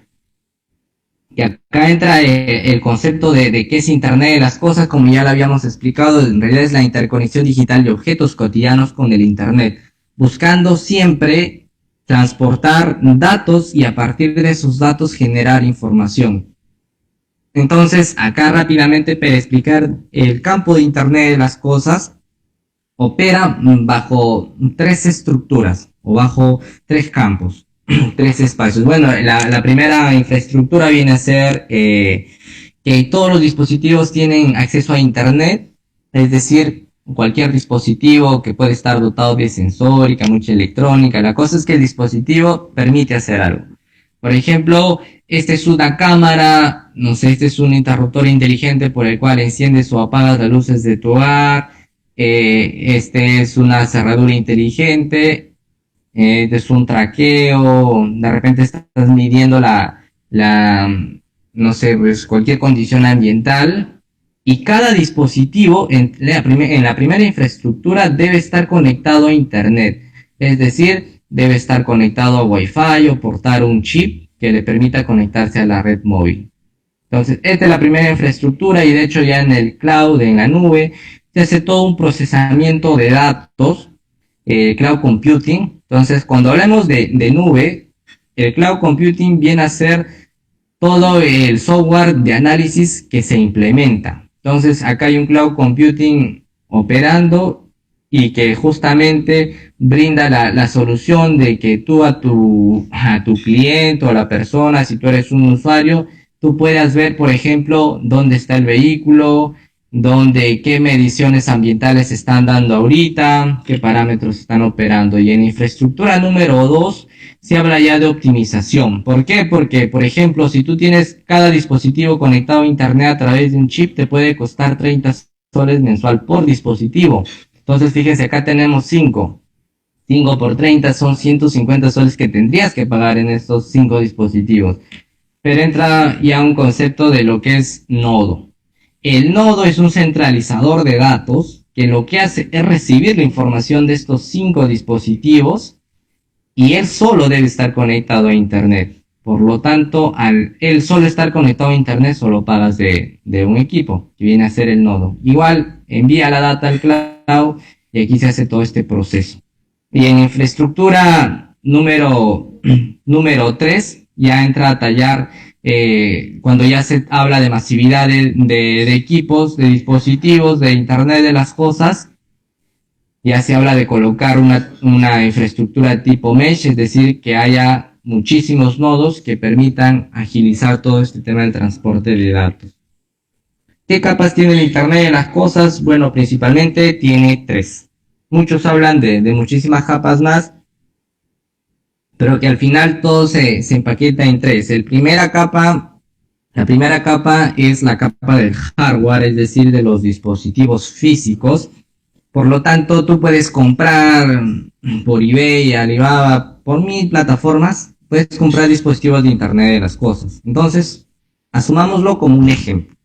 Y acá entra el concepto de qué es Internet de las cosas, como ya lo habíamos explicado, en realidad es la interconexión digital de objetos cotidianos con el Internet, buscando siempre transportar datos y a partir de esos datos generar información. Entonces, acá rápidamente para explicar, el campo de Internet de las cosas opera bajo tres estructuras o bajo tres campos. Tres espacios. Bueno, la primera infraestructura viene a ser que todos los dispositivos tienen acceso a internet, es decir, cualquier dispositivo que puede estar dotado de sensórica, mucha electrónica. La cosa es que el dispositivo permite hacer algo. Por ejemplo, este es una cámara, no sé, este es un interruptor inteligente por el cual enciendes o apagas las luces de tu hogar, este es una cerradura inteligente, es un traqueo, de repente estás midiendo no sé, pues cualquier condición ambiental, y cada dispositivo en la primera infraestructura debe estar conectado a internet, es decir, debe estar conectado a Wi-Fi o portar un chip que le permita conectarse a la red móvil. Entonces, esta es la primera infraestructura y de hecho ya en el cloud, en la nube, se hace todo un procesamiento de datos, cloud computing. Entonces, cuando hablamos de nube, el cloud computing viene a ser todo el software de análisis que se implementa. Entonces, acá hay un cloud computing operando y que justamente brinda la solución de que tú a tu cliente o a la persona, si tú eres un usuario, tú puedas ver, por ejemplo, dónde está el vehículo, qué mediciones ambientales se están dando ahorita, qué parámetros están operando. Y en infraestructura número 2 se habla ya de optimización. ¿Por qué? Porque, por ejemplo, si tú tienes cada dispositivo conectado a internet a través de un chip, te puede costar 30 soles mensual por dispositivo. Entonces, fíjense, acá tenemos 5. 5 por 30 son 150 soles que tendrías que pagar en estos 5 dispositivos. Pero entra ya un concepto de lo que es nodo. El nodo es un centralizador de datos que lo que hace es recibir la información de estos 5 dispositivos y él solo debe estar conectado a internet. Por lo tanto, al él solo estar conectado a internet, solo pagas de un equipo, que viene a ser el nodo. Igual, envía la data al cloud y aquí se hace todo este proceso. Y en infraestructura número 3, ya entra a tallar cuando ya se habla de masividad de equipos, de dispositivos, de internet de las cosas. Ya se habla de colocar una infraestructura tipo mesh, es decir, que haya muchísimos nodos que permitan agilizar todo este tema del transporte de datos. ¿Qué capas tiene el Internet de las cosas? Bueno, principalmente tiene 3. Muchos hablan de muchísimas capas más, pero que al final todo se empaqueta en 3. La primera capa es la capa del hardware, es decir, de los dispositivos físicos. Por lo tanto, tú puedes comprar por eBay, Alibaba, por 1000 plataformas, puedes comprar dispositivos de Internet de las cosas. Entonces, asumámoslo como un ejemplo.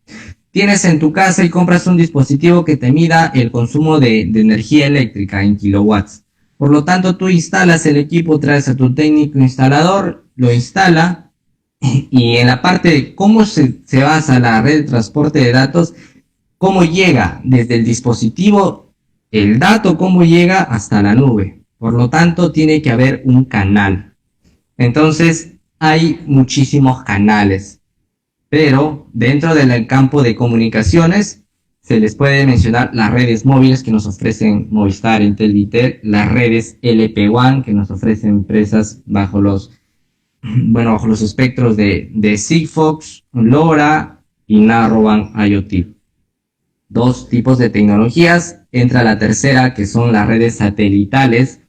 Tienes en tu casa y compras un dispositivo que te mida el consumo de energía eléctrica en kilowatts. Por lo tanto, tú instalas el equipo, traes a tu técnico instalador, lo instala, y en la parte de cómo se basa la red de transporte de datos, cómo llega desde el dispositivo el dato, cómo llega hasta la nube. Por lo tanto, tiene que haber un canal. Entonces, hay muchísimos canales, pero dentro del campo de comunicaciones se les puede mencionar las redes móviles que nos ofrecen Movistar, Entel, Vitel, las redes LP WAN que nos ofrecen empresas bajo los espectros de Sigfox, LoRa, y Narrowband IoT. Dos tipos de tecnologías. Entra la tercera, que son las redes satelitales,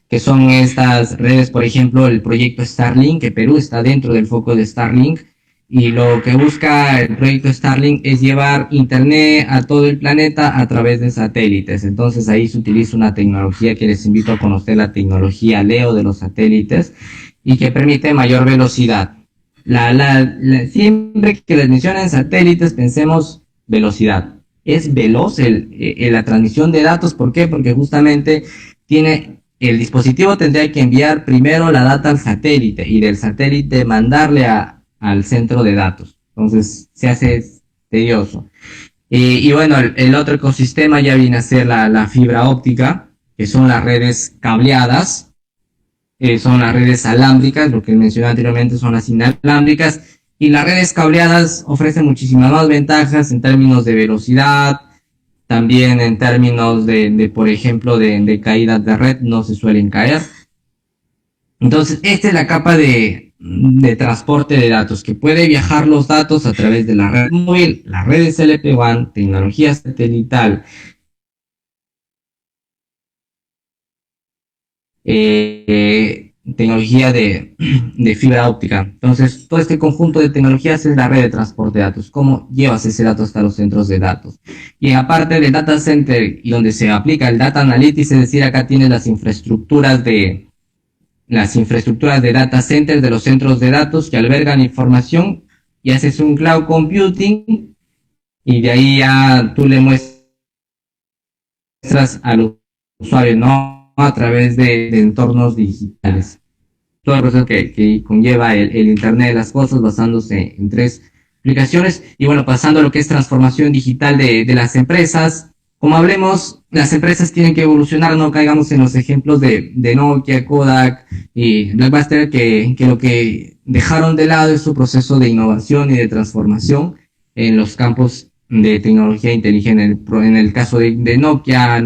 que son estas redes, por ejemplo, el proyecto Starlink, que Perú está dentro del foco de Starlink, y lo que busca el proyecto Starlink es llevar internet a todo el planeta a través de satélites. Entonces ahí se utiliza una tecnología que les invito a conocer, la tecnología LEO de los satélites, y que permite mayor velocidad. Siempre que les mencionen satélites, pensemos velocidad. Es veloz la transmisión de datos. ¿Por qué? Porque justamente el dispositivo tendría que enviar primero la data al satélite y del satélite mandarle al centro de datos. Entonces se hace tedioso. Y bueno, el otro ecosistema ya viene a ser la fibra óptica, que son las redes cableadas, son las redes alámbricas, lo que mencioné anteriormente son las inalámbricas, y las redes cableadas ofrecen muchísimas más ventajas en términos de velocidad, también en términos por ejemplo, de caídas de red, no se suelen caer. Entonces, esta es la capa de transporte de datos, que puede viajar los datos a través de la red móvil, la red SLP-WAN, tecnología satelital, tecnología de fibra óptica. Entonces, todo este conjunto de tecnologías es la red de transporte de datos. ¿Cómo llevas ese dato hasta los centros de datos? Y aparte del data center, y donde se aplica el data analytics, es decir, acá tienes las infraestructuras de data center de los centros de datos que albergan información, y haces un cloud computing, y de ahí ya tú le muestras al usuario, ¿no?, a través de entornos digitales. Todo el proceso que conlleva el Internet de las cosas, basándose en 3 aplicaciones. Y bueno, pasando a lo que es transformación digital de las empresas. Como hablemos, las empresas tienen que evolucionar, no caigamos en los ejemplos de Nokia, Kodak y Blockbuster, que lo que dejaron de lado es su proceso de innovación y de transformación en los campos de tecnología inteligente. En el caso de Nokia,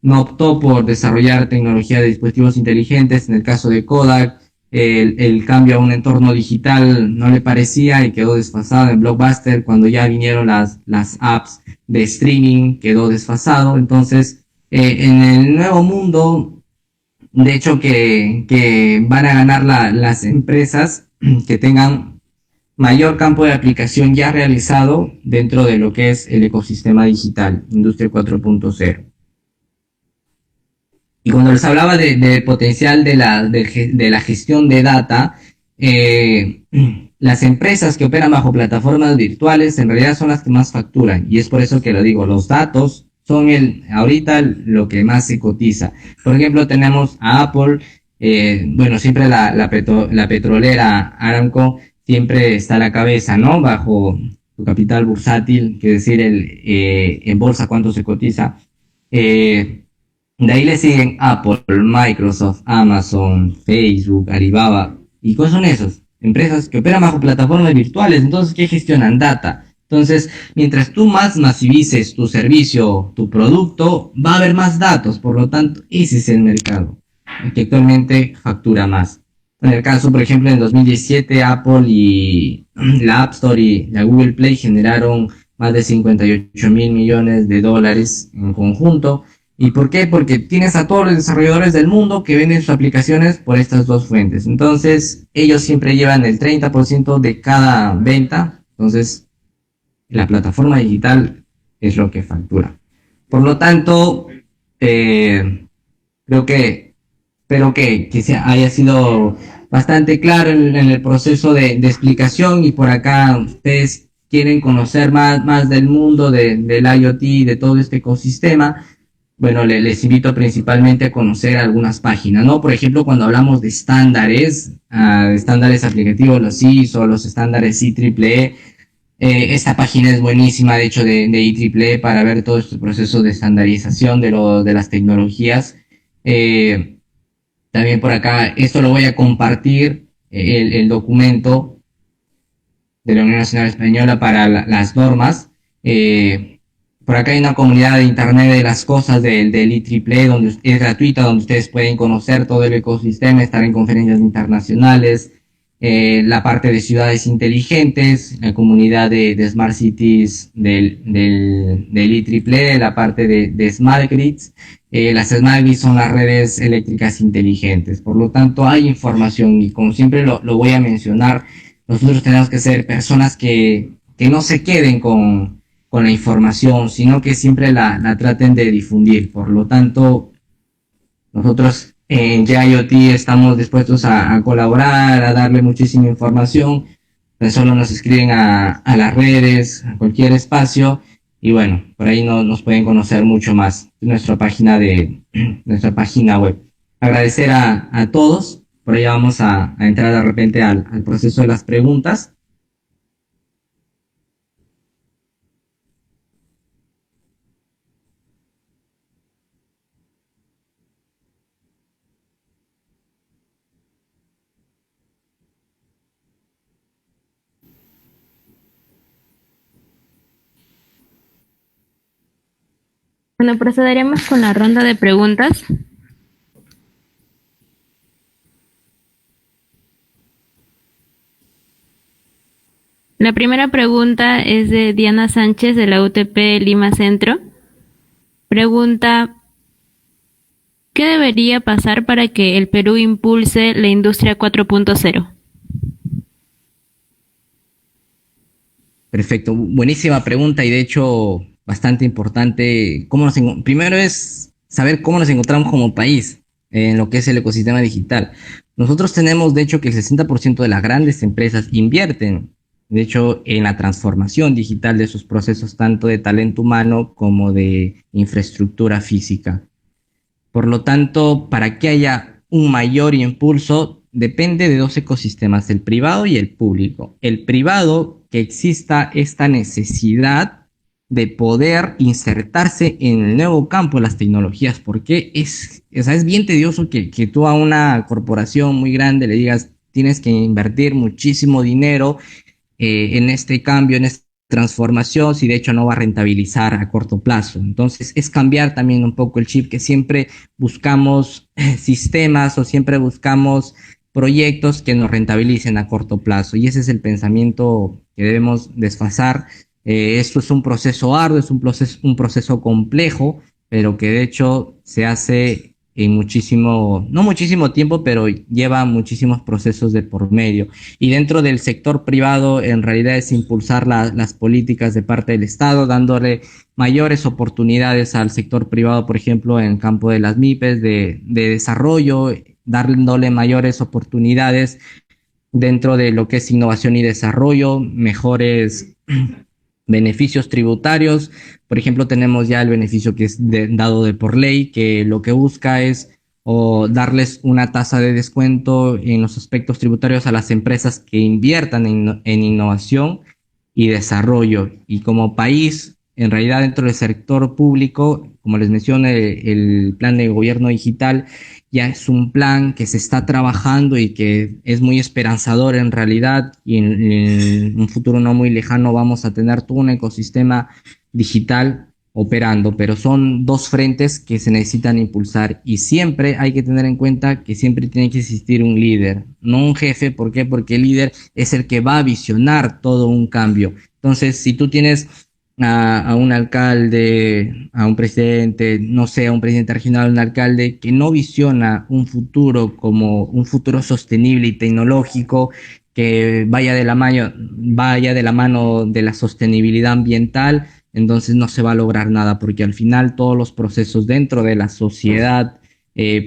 no optó por desarrollar tecnología de dispositivos inteligentes. En el caso de Kodak, el cambio a un entorno digital no le parecía y quedó desfasado. En Blockbuster, cuando ya vinieron las apps de streaming, quedó desfasado. Entonces, en el nuevo mundo, de hecho, que van a ganar las empresas que tengan mayor campo de aplicación ya realizado dentro de lo que es el ecosistema digital, Industria 4.0. Y cuando les hablaba del potencial de la gestión de data, las empresas que operan bajo plataformas virtuales en realidad son las que más facturan, y es por eso que lo digo, los datos son ahorita lo que más se cotiza. Por ejemplo, tenemos a Apple, bueno, siempre la petrolera Aramco siempre está a la cabeza, ¿no?, bajo su capital bursátil, que es decir, en bolsa cuánto se cotiza. De ahí le siguen Apple, Microsoft, Amazon, Facebook, Alibaba. ¿Y cuáles son esos? Empresas que operan bajo plataformas virtuales. Entonces, ¿qué gestionan? Data. Entonces, mientras tú más masivices tu servicio, tu producto, va a haber más datos. Por lo tanto, ese es el mercado que actualmente factura más. En el caso, por ejemplo, en 2017, Apple y la App Store y la Google Play generaron más de 58 mil millones de dólares en conjunto. ¿Y por qué? Porque tienes a todos los desarrolladores del mundo que venden sus aplicaciones por estas dos fuentes. Entonces, ellos siempre llevan el 30% de cada venta. Entonces, la plataforma digital es lo que factura. Por lo tanto, espero que haya sido bastante claro en el proceso de explicación, y por acá ustedes quieren conocer más del mundo del IoT, de todo este ecosistema. Bueno, les invito principalmente a conocer algunas páginas, ¿no? Por ejemplo, cuando hablamos de estándares aplicativos, los ISO, los estándares IEEE, esta página es buenísima, de hecho, de IEEE, para ver todo este proceso de estandarización de las tecnologías. También por acá, esto lo voy a compartir, el documento de la Unión Nacional Española para las normas. Por acá hay una comunidad de Internet de las cosas del IEEE, donde es gratuita, donde ustedes pueden conocer todo el ecosistema, estar en conferencias internacionales, la parte de ciudades inteligentes, la comunidad de Smart Cities del IEEE, la parte de Smart Grids. Las Smart Grids son las redes eléctricas inteligentes. Por lo tanto, hay información y como siempre lo voy a mencionar, nosotros tenemos que ser personas que no se queden con la información, sino que siempre la traten de difundir. Por lo tanto, nosotros en JIoT estamos dispuestos a colaborar, a darle muchísima información. Tan solo nos escriben a las redes, a cualquier espacio. Y bueno, por ahí nos pueden conocer mucho más de nuestra página nuestra página web. Agradecer a todos. Por ahí vamos a entrar de repente al proceso de las preguntas. Bueno, procederemos con la ronda de preguntas. La primera pregunta es de Diana Sánchez de la UTP Lima Centro. Pregunta, ¿qué debería pasar para que el Perú impulse la industria 4.0? Perfecto, buenísima pregunta y de hecho bastante importante. Primero es saber cómo nos encontramos como país en lo que es el ecosistema digital. Nosotros tenemos, de hecho, que el 60% de las grandes empresas invierten, de hecho, en la transformación digital de sus procesos, tanto de talento humano como de infraestructura física. Por lo tanto, para que haya un mayor impulso, depende de dos ecosistemas, el privado y el público. El privado, que exista esta necesidad de poder insertarse en el nuevo campo de las tecnologías, porque es bien tedioso que tú a una corporación muy grande le digas, tienes que invertir muchísimo dinero en este cambio, en esta transformación, si de hecho no va a rentabilizar a corto plazo. Entonces es cambiar también un poco el chip, que siempre buscamos sistemas o siempre buscamos proyectos que nos rentabilicen a corto plazo, y ese es el pensamiento que debemos desfasar. Esto es un proceso arduo, es un proceso complejo, pero que de hecho se hace en no muchísimo tiempo, pero lleva muchísimos procesos de por medio. Y dentro del sector privado, en realidad es impulsar las políticas de parte del Estado, dándole mayores oportunidades al sector privado, por ejemplo, en el campo de las MIPES, de desarrollo, dándole mayores oportunidades dentro de lo que es innovación y desarrollo, mejores beneficios tributarios. Por ejemplo, tenemos ya el beneficio que es dado de por ley, que lo que busca es darles una tasa de descuento en los aspectos tributarios a las empresas que inviertan en innovación y desarrollo. Y como país, en realidad dentro del sector público, como les mencioné, el plan de gobierno digital ya es un plan que se está trabajando y que es muy esperanzador en realidad, y en un futuro no muy lejano vamos a tener todo un ecosistema digital operando, pero son dos frentes que se necesitan impulsar, y siempre hay que tener en cuenta que siempre tiene que existir un líder, no un jefe. ¿Por qué? Porque el líder es el que va a visionar todo un cambio. Entonces, si tú tienes a un alcalde, a un presidente, no sé, a un presidente regional, un alcalde que no visiona un futuro como un futuro sostenible y tecnológico, que vaya de la mano de la sostenibilidad ambiental, entonces no se va a lograr nada, porque al final todos los procesos dentro de la sociedad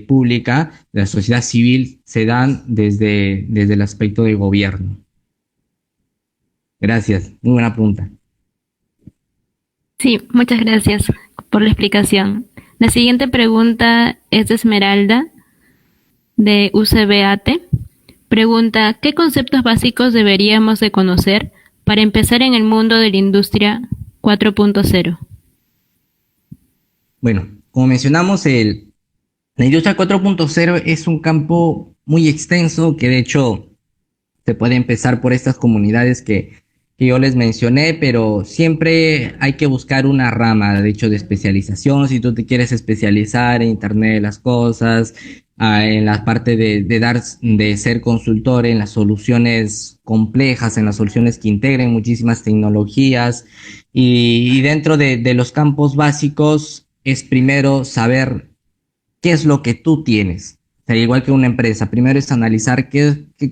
pública, de la sociedad civil, se dan desde el aspecto de gobierno. Gracias, muy buena pregunta. Sí, muchas gracias por la explicación. La siguiente pregunta es de Esmeralda, de UCBAT. Pregunta, ¿qué conceptos básicos deberíamos de conocer para empezar en el mundo de la industria 4.0? Bueno, como mencionamos, la industria 4.0 es un campo muy extenso, que de hecho se puede empezar por estas comunidades que que yo les mencioné, pero siempre hay que buscar una rama, de hecho, de especialización. Si tú te quieres especializar en Internet de las cosas, en la parte de ser consultor en las soluciones complejas, en las soluciones que integren muchísimas tecnologías, y dentro de los campos básicos es primero saber qué es lo que tú tienes. O sea, igual que una empresa, primero es analizar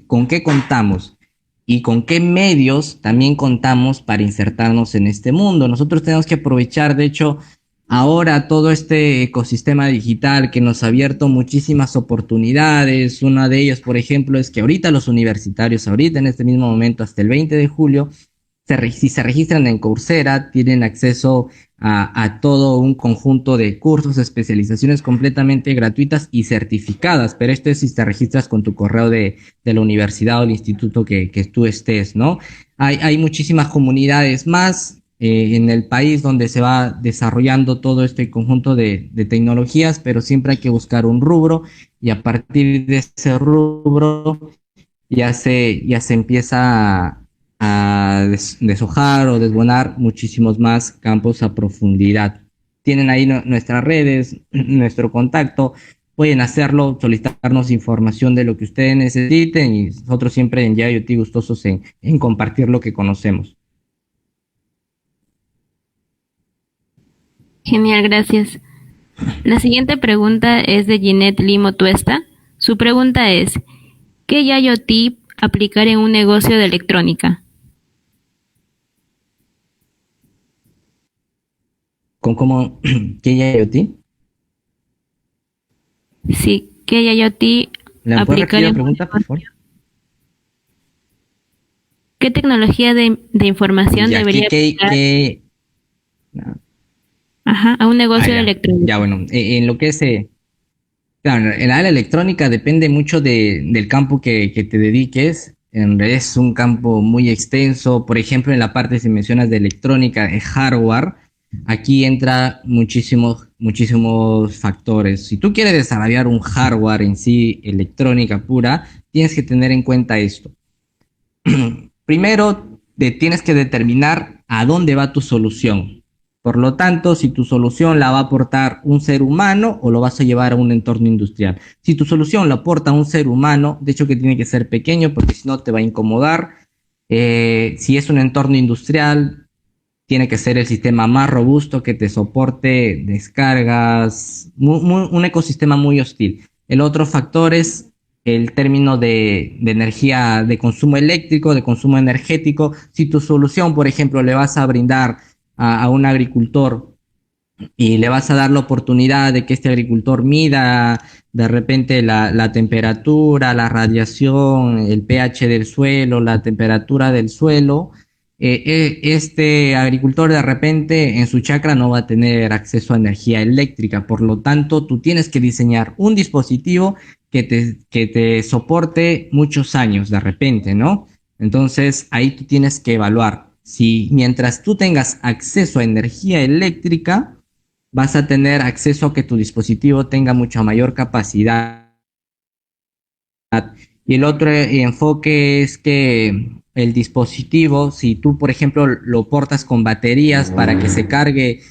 con qué contamos y con qué medios también contamos para insertarnos en este mundo. Nosotros tenemos que aprovechar, de hecho, ahora todo este ecosistema digital que nos ha abierto muchísimas oportunidades. Una de ellas, por ejemplo, es que ahorita los universitarios, ahorita en este mismo momento, hasta el 20 de julio, si se registran en Coursera, tienen acceso a todo un conjunto de cursos, especializaciones completamente gratuitas y certificadas, pero esto es si te registras con tu correo de la universidad o el instituto que tú estés, ¿no? Hay muchísimas comunidades más en el país donde se va desarrollando todo este conjunto de tecnologías, pero siempre hay que buscar un rubro y a partir de ese rubro ya se empieza a deshojar o desbonar muchísimos más campos a profundidad. Tienen ahí nuestras redes, nuestro contacto, pueden hacerlo, solicitarnos información de lo que ustedes necesiten y nosotros siempre en YayoT gustosos en compartir lo que conocemos. Genial, gracias. La siguiente pregunta es de Ginette Limo Tuesta. Su pregunta es, ¿qué IoT aplicar en un negocio de electrónica? ¿Cómo? ¿Qué YayoT? Sí, ¿qué IoT ¿La puedes aplicar repetir la en un pregunta, por favor? negocio? ¿Qué tecnología de información Ya, debería aplicar no. a un negocio de Ya. Ya, electrónica? bueno, en lo que es, claro, en la área electrónica depende mucho del campo que te dediques. En realidad es un campo muy extenso. Por ejemplo, en la parte, si mencionas de electrónica, de hardware, aquí entra muchísimos factores. Si tú quieres desarrollar un hardware en sí, electrónica pura, tienes que tener en cuenta esto. Primero, tienes que determinar a dónde va tu solución. Por lo tanto, si tu solución la va a aportar un ser humano o lo vas a llevar a un entorno industrial. Si tu solución la aporta un ser humano, de hecho que tiene que ser pequeño porque si no te va a incomodar. Si es un entorno industrial, tiene que ser el sistema más robusto que te soporte descargas, un ecosistema muy hostil. El otro factor es el término de energía, de consumo eléctrico, de consumo energético. Si tu solución, por ejemplo, le vas a brindar a un agricultor y le vas a dar la oportunidad de que este agricultor mida de repente la temperatura, la radiación, el pH del suelo, la temperatura del suelo, este agricultor de repente en su chacra no va a tener acceso a energía eléctrica. Por lo tanto, tú tienes que diseñar un dispositivo que te soporte muchos años de repente, ¿no? Entonces, ahí tú tienes que evaluar si mientras tú tengas acceso a energía eléctrica, vas a tener acceso a que tu dispositivo tenga mucha mayor capacidad. Y el otro enfoque es que el dispositivo, si tú, por ejemplo, lo portas con baterías para que se cargue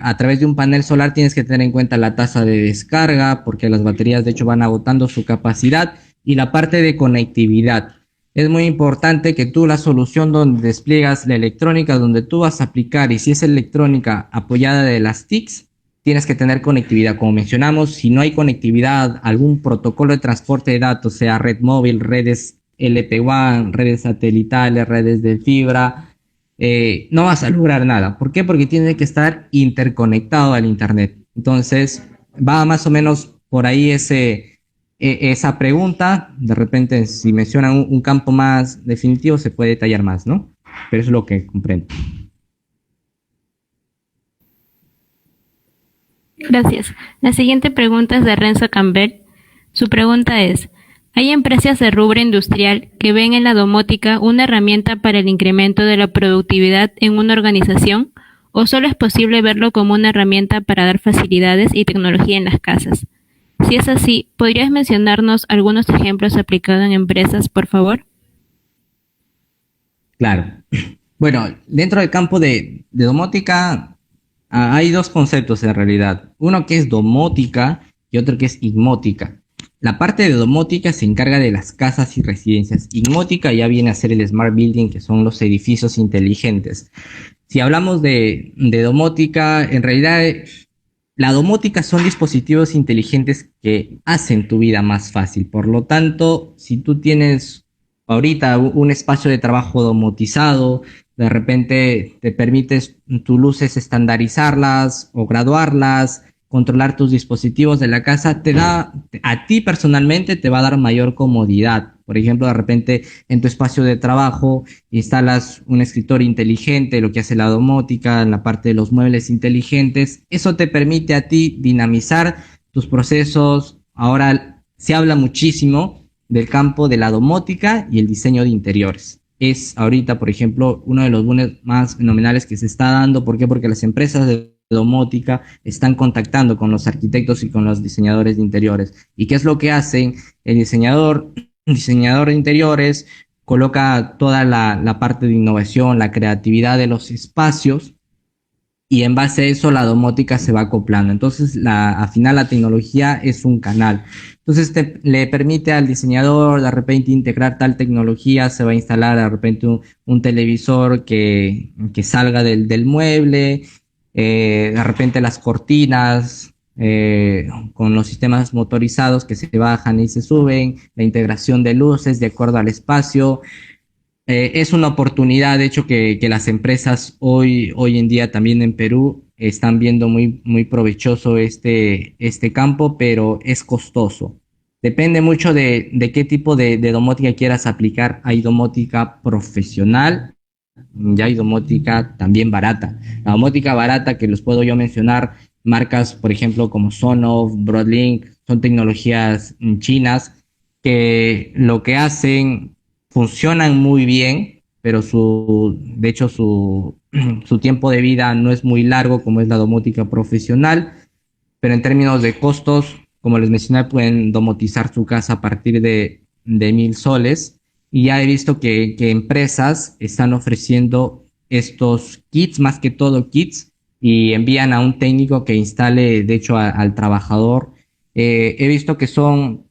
a través de un panel solar, tienes que tener en cuenta la tasa de descarga, porque las baterías, de hecho, van agotando su capacidad, y la parte de conectividad. Es muy importante que tú la solución donde despliegas la electrónica, donde tú vas a aplicar, y si es electrónica apoyada de las TICs, tienes que tener conectividad. Como mencionamos, si no hay conectividad, algún protocolo de transporte de datos, sea red móvil, redes LP WAN, redes satelitales, redes de fibra, no vas a lograr nada. ¿Por qué? Porque tiene que estar interconectado al Internet. Entonces, va más o menos por ahí esa pregunta. De repente, si mencionan un campo más definitivo, se puede detallar más, ¿no? Pero eso es lo que comprendo. Gracias. La siguiente pregunta es de Renzo Cambert. Su pregunta es, ¿hay empresas de rubro industrial que ven en la domótica una herramienta para el incremento de la productividad en una organización? ¿O solo es posible verlo como una herramienta para dar facilidades y tecnología en las casas? Si es así, ¿podrías mencionarnos algunos ejemplos aplicados en empresas, por favor? Claro. Bueno, dentro del campo de domótica hay dos conceptos en realidad. Uno que es domótica y otro que es igmótica. La parte de domótica se encarga de las casas y residencias. Igmótica ya viene a ser el smart building, que son los edificios inteligentes. Si hablamos de domótica, en realidad la domótica son dispositivos inteligentes que hacen tu vida más fácil. Por lo tanto, si tú tienes ahorita un espacio de trabajo domotizado, de repente te permites tus luces estandarizarlas o graduarlas, controlar tus dispositivos de la casa, te da, a ti personalmente te va a dar mayor comodidad. Por ejemplo, de repente en tu espacio de trabajo instalas un escritorio inteligente, lo que hace la domótica, en la parte de los muebles inteligentes. Eso te permite a ti dinamizar tus procesos. Ahora se habla muchísimo del campo de la domótica y el diseño de interiores. Es ahorita, por ejemplo, uno de los bonos más fenomenales que se está dando. ¿Por qué? Porque las empresas de domótica están contactando con los arquitectos y con los diseñadores de interiores. ¿Y qué es lo que hacen? El diseñador de interiores coloca toda la parte de innovación, la creatividad de los espacios y en base a eso la domótica se va acoplando. Entonces, al final la tecnología es un canal. Entonces, le permite al diseñador de repente integrar tal tecnología, se va a instalar de repente un televisor que salga del mueble, de repente las cortinas con los sistemas motorizados que se bajan y se suben, la integración de luces de acuerdo al espacio. Es una oportunidad, de hecho, que las empresas hoy en día también en Perú están viendo muy provechoso este campo, pero es costoso. Depende mucho de qué tipo de domótica quieras aplicar. Hay domótica profesional, ya hay domótica también barata. La domótica barata, que los puedo yo mencionar, marcas, por ejemplo, como Sonoff, Broadlink, son tecnologías chinas que lo que hacen funcionan muy bien, pero de hecho su tiempo de vida no es muy largo como es la domótica profesional, pero en términos de costos, como les mencioné, pueden domotizar su casa a partir de 1.000 soles. Y ya he visto que empresas están ofreciendo estos kits, más que todo kits, y envían a un técnico que instale, de hecho, al trabajador. He visto que son,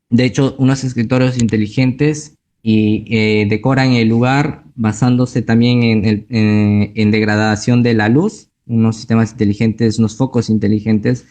de hecho, unos escritorios inteligentes y decoran el lugar basándose también en degradación de la luz, unos sistemas inteligentes, unos focos inteligentes,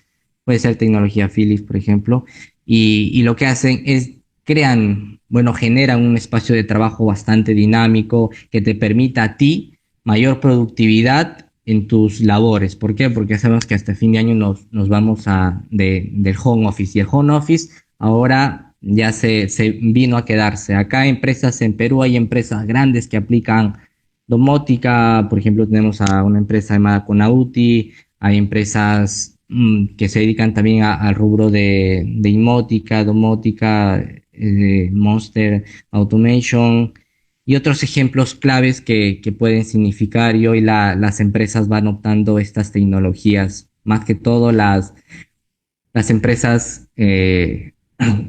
puede ser tecnología Philips, por ejemplo, y lo que hacen es generan un espacio de trabajo bastante dinámico que te permita a ti mayor productividad en tus labores. ¿Por qué? Porque sabemos que hasta fin de año nos vamos del home office, y el home office ahora ya se vino a quedarse. Acá empresas en Perú, hay empresas grandes que aplican domótica. Por ejemplo, tenemos a una empresa llamada Conauti, hay empresas que se dedican también al rubro de inmótica, domótica, Monster Automation y otros ejemplos claves que pueden significar, y hoy las empresas van optando estas tecnologías, más que todo las empresas,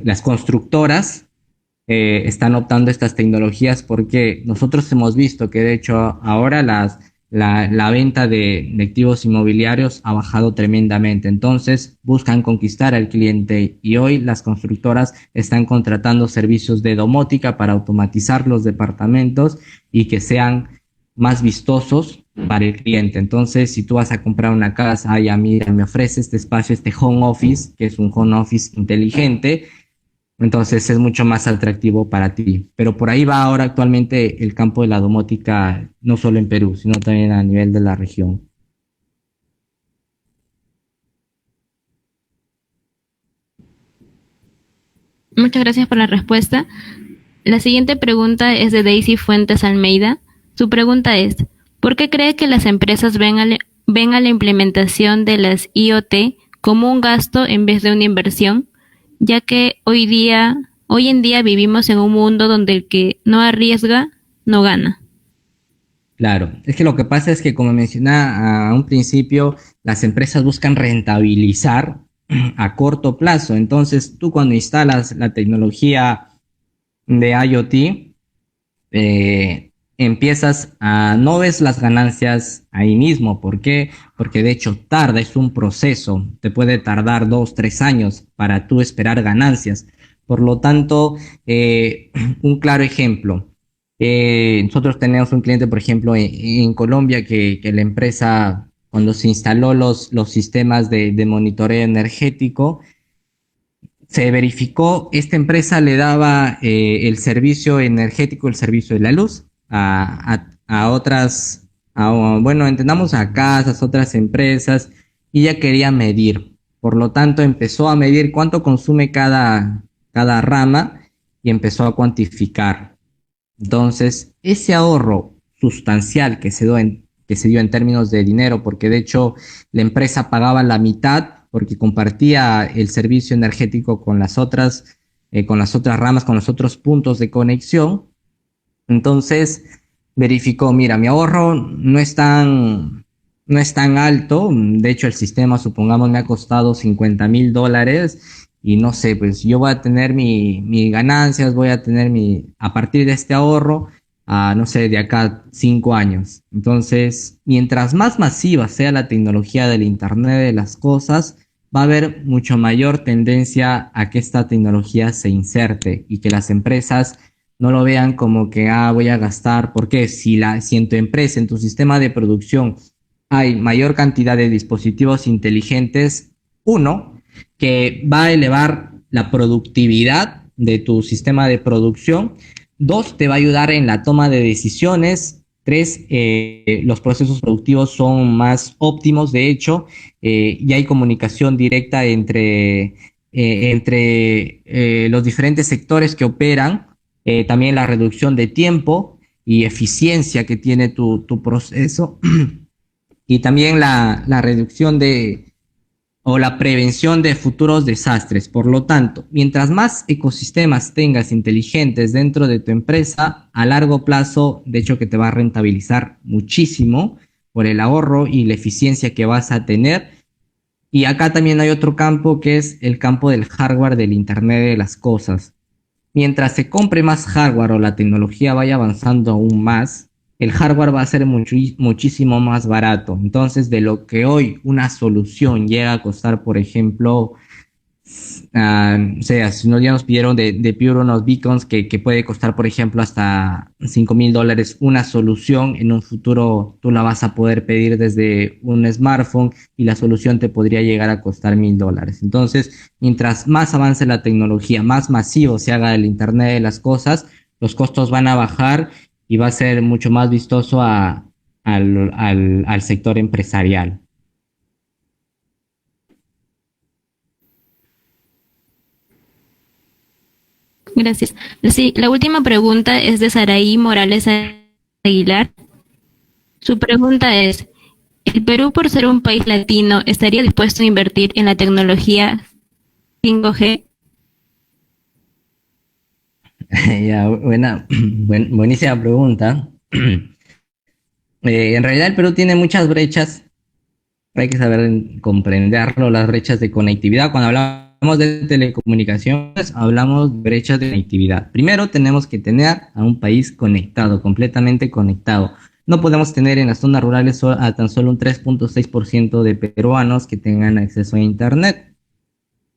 las constructoras están optando estas tecnologías porque nosotros hemos visto que de hecho ahora la venta de activos inmobiliarios ha bajado tremendamente. Entonces buscan conquistar al cliente y hoy las constructoras están contratando servicios de domótica para automatizar los departamentos y que sean más vistosos para el cliente. Entonces, si tú vas a comprar una casa, ya mira, me ofrece este espacio, este home office, que es un home office inteligente, entonces es mucho más atractivo para ti. Pero por ahí va ahora actualmente el campo de la domótica, no solo en Perú, sino también a nivel de la región. Muchas gracias por la respuesta. La siguiente pregunta es de Daisy Fuentes Almeida. Su pregunta es, ¿por qué cree que las empresas ven a la implementación de las IoT como un gasto en vez de una inversión? Ya que hoy en día vivimos en un mundo donde el que no arriesga, no gana. Claro, es que lo que pasa es que, como mencioné a un principio, las empresas buscan rentabilizar a corto plazo. Entonces, tú cuando instalas la tecnología de IoT, no ves las ganancias ahí mismo. ¿Por qué? Porque de hecho tarda, es un proceso, te puede tardar 2, 3 años para tú esperar ganancias. Por lo tanto, un claro ejemplo. Nosotros tenemos un cliente, por ejemplo, en Colombia, que la empresa, cuando se instaló los sistemas de monitoreo energético, se verificó, esta empresa le daba el servicio energético, el servicio de la luz a otras, bueno, entendamos a casas, otras empresas, y ella quería medir. Por lo tanto, empezó a medir cuánto consume cada rama y empezó a cuantificar. Entonces, ese ahorro sustancial que se dio en términos de dinero, porque de hecho la empresa pagaba la mitad porque compartía el servicio energético con las otras ramas, con los otros puntos de conexión. Entonces verificó, mira, mi ahorro no es tan alto. De hecho, el sistema, supongamos, me ha costado $50,000 y no sé, pues yo voy a tener mi ganancias, voy a tener a partir de este ahorro, no sé, de acá 5 años. Entonces, mientras más masiva sea la tecnología del Internet de las cosas, va a haber mucho mayor tendencia a que esta tecnología se inserte y que las empresas no lo vean como que, voy a gastar, porque si en tu empresa, en tu sistema de producción, hay mayor cantidad de dispositivos inteligentes, uno, que va a elevar la productividad de tu sistema de producción. Dos, te va a ayudar en la toma de decisiones. Tres, los procesos productivos son más óptimos, de hecho, y hay comunicación directa entre los diferentes sectores que operan. También la reducción de tiempo y eficiencia que tiene tu proceso y también la reducción o la prevención de futuros desastres. Por lo tanto, mientras más ecosistemas tengas inteligentes dentro de tu empresa, a largo plazo, de hecho que te va a rentabilizar muchísimo por el ahorro y la eficiencia que vas a tener. Y acá también hay otro campo que es el campo del hardware del Internet de las cosas. Mientras se compre más hardware o la tecnología vaya avanzando aún más, el hardware va a ser muchísimo más barato. Entonces, de lo que hoy una solución llega a costar, por ejemplo, o sea, si ya nos pidieron de Pure unos beacons que puede costar, por ejemplo, hasta $5,000 una solución, en un futuro tú la vas a poder pedir desde un smartphone y la solución te podría llegar a costar $1,000. Entonces, mientras más avance la tecnología, más masivo se haga el Internet de las cosas, los costos van a bajar y va a ser mucho más vistoso al sector empresarial. Gracias. Sí, la última pregunta es de Saraí Morales Aguilar. Su pregunta es, ¿el Perú, por ser un país latino, estaría dispuesto a invertir en la tecnología 5G? Ya, buenísima pregunta. En realidad el Perú tiene muchas brechas, hay que saber comprenderlo, las brechas de conectividad. Cuando hablamos de telecomunicaciones, hablamos de brechas de conectividad. Primero tenemos que tener a un país conectado, completamente conectado. No podemos tener en las zonas rurales a tan solo un 3.6% de peruanos que tengan acceso a Internet.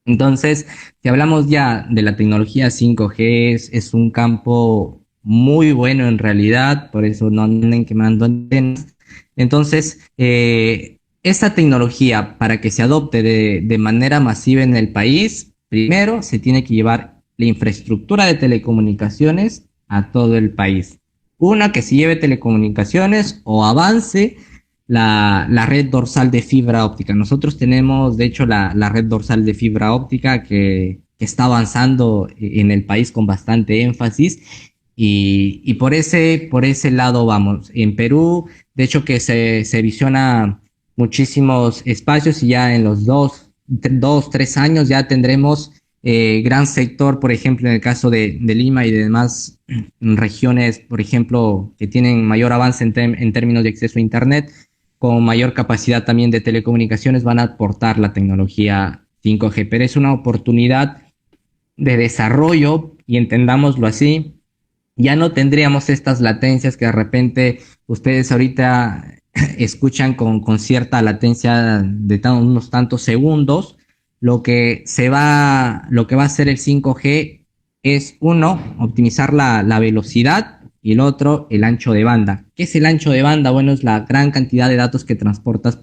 Entonces, si hablamos ya de la tecnología 5G, es un campo muy bueno en realidad, por eso no anden quemando antenas. Entonces, esta tecnología, para que se adopte de manera masiva en el país, primero se tiene que llevar la infraestructura de telecomunicaciones a todo el país. Una, que se lleve telecomunicaciones o avance la red dorsal de fibra óptica. Nosotros tenemos, de hecho, la red dorsal de fibra óptica que está avanzando en el país con bastante énfasis y por ese lado vamos. En Perú, de hecho, que se visiona muchísimos espacios y ya en los 2, 3 años ya tendremos gran sector, por ejemplo, en el caso de Lima y de demás regiones, por ejemplo, que tienen mayor avance en términos de acceso a Internet, con mayor capacidad también de telecomunicaciones, van a aportar la tecnología 5G, pero es una oportunidad de desarrollo, y entendámoslo así, ya no tendríamos estas latencias que de repente ustedes ahorita escuchan con cierta latencia de unos tantos segundos. Lo que va a hacer el 5G es uno, optimizar la velocidad y el otro, el ancho de banda. ¿Qué es el ancho de banda? Bueno, es la gran cantidad de datos que transportas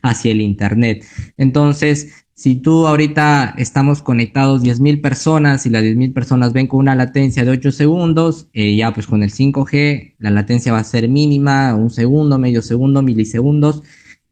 hacia el Internet. Entonces, si tú ahorita estamos conectados 10.000 personas y las 10.000 personas ven con una latencia de 8 segundos, ya pues con el 5G la latencia va a ser mínima, un segundo, medio segundo, milisegundos,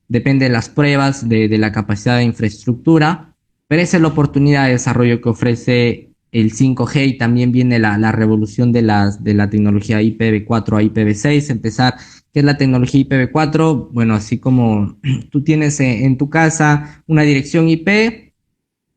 depende de las pruebas, de la capacidad de infraestructura, pero esa es la oportunidad de desarrollo que ofrece el 5G y también viene la revolución de la tecnología IPv4 a IPv6, empezar. ¿Qué es la tecnología IPv4? Bueno, así como tú tienes en tu casa una dirección IP,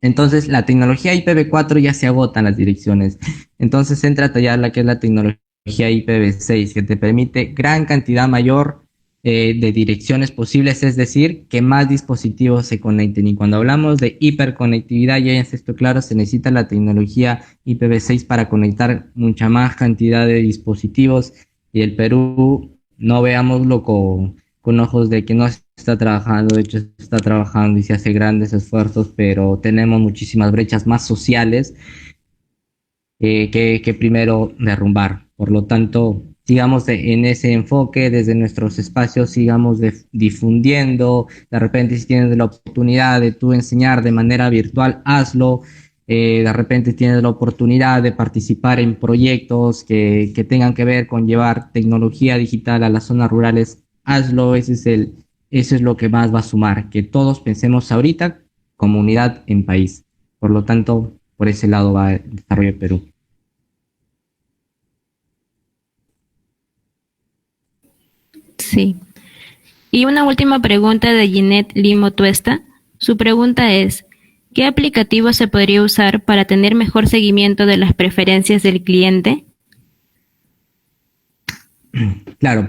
entonces la tecnología IPv4 ya se agotan las direcciones. Entonces entra ya la que es la tecnología IPv6, que te permite gran cantidad mayor de direcciones posibles, es decir, que más dispositivos se conecten. Y cuando hablamos de hiperconectividad, ya en esto claro, se necesita la tecnología IPv6 para conectar mucha más cantidad de dispositivos. Y el Perú, no veámoslo con ojos de que no se está trabajando, de hecho se está trabajando y se hace grandes esfuerzos, pero tenemos muchísimas brechas más sociales que primero derrumbar. Por lo tanto, sigamos en ese enfoque desde nuestros espacios, sigamos difundiendo. De repente, si tienes la oportunidad de tú enseñar de manera virtual, hazlo. De repente tienes la oportunidad de participar en proyectos que tengan que ver con llevar tecnología digital a las zonas rurales, hazlo. Eso es lo que más va a sumar, que todos pensemos ahorita como unidad en país. Por lo tanto, por ese lado va el desarrollo de Perú. Sí. Y una última pregunta de Ginette Limo Tuesta. Su pregunta es, ¿qué aplicativo se podría usar para tener mejor seguimiento de las preferencias del cliente? Claro,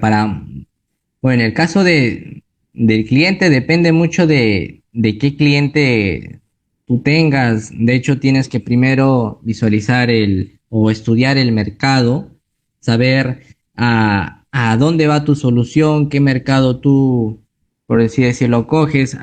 bueno, en el caso del cliente depende mucho de qué cliente tú tengas. De hecho, tienes que primero visualizar o estudiar el mercado, saber a dónde va tu solución, qué mercado tú, por así decirlo, coges,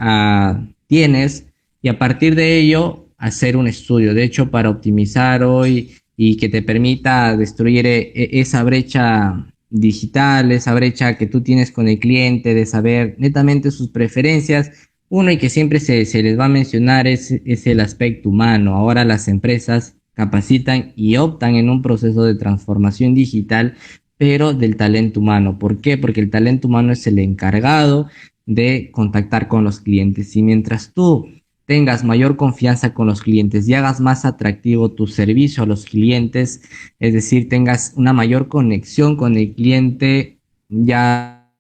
tienes, y a partir de ello hacer un estudio. De hecho, para optimizar hoy y que te permita destruir esa brecha digital, esa brecha que tú tienes con el cliente, de saber netamente sus preferencias. Uno y que siempre se les va a mencionar es el aspecto humano. Ahora las empresas capacitan y optan en un proceso de transformación digital, pero del talento humano. ¿Por qué? Porque el talento humano es el encargado de contactar con los clientes. Y mientras tú tengas mayor confianza con los clientes y hagas más atractivo tu servicio a los clientes, es decir, tengas una mayor conexión con el cliente, ya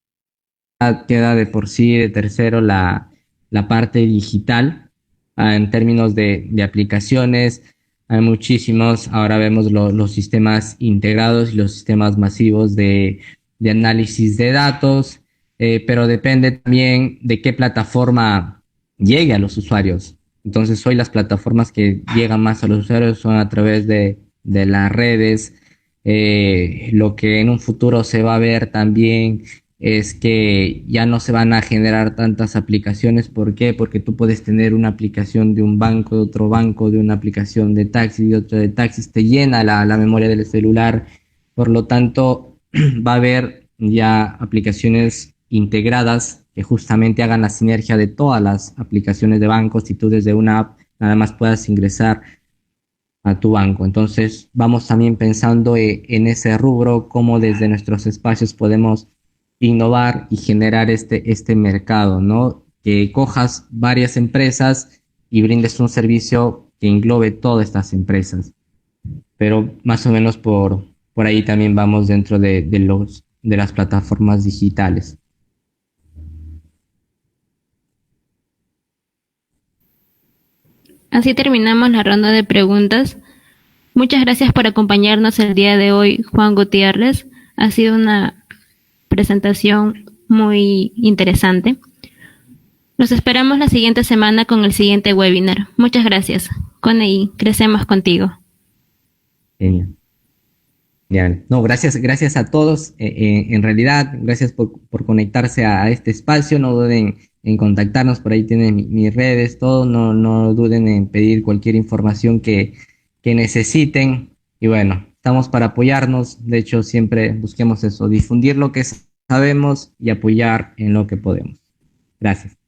queda de por sí de tercero la parte digital. En términos de aplicaciones, hay muchísimos, ahora vemos los sistemas integrados y los sistemas masivos de análisis de datos, pero depende también de qué plataforma llegue a los usuarios. Entonces hoy las plataformas que llegan más a los usuarios son a través de las redes. Lo que en un futuro se va a ver también es que ya no se van a generar tantas aplicaciones. ¿Por qué? Porque tú puedes tener una aplicación de un banco, de otro banco, de una aplicación de taxi, de otra de taxis, te llena la memoria del celular. Por lo tanto, va a haber ya aplicaciones integradas que justamente hagan la sinergia de todas las aplicaciones de bancos y tú desde una app nada más puedas ingresar a tu banco. Entonces, vamos también pensando en ese rubro, cómo desde nuestros espacios podemos innovar y generar este mercado, ¿no? Que cojas varias empresas y brindes un servicio que englobe todas estas empresas. Pero más o menos por ahí también vamos dentro de las plataformas digitales. Así terminamos la ronda de preguntas. Muchas gracias por acompañarnos el día de hoy, Juan Gutiérrez. Ha sido una presentación muy interesante. Los esperamos la siguiente semana con el siguiente webinar. Muchas gracias. Conei, crecemos contigo. Genial. Genial. No, gracias a todos. En realidad, gracias por conectarse a este espacio. No duden en contactarnos, por ahí tienen mis redes, todo. No duden en pedir cualquier información que necesiten. Y bueno, estamos para apoyarnos. De hecho, siempre busquemos eso, difundir lo que sabemos y apoyar en lo que podemos. Gracias.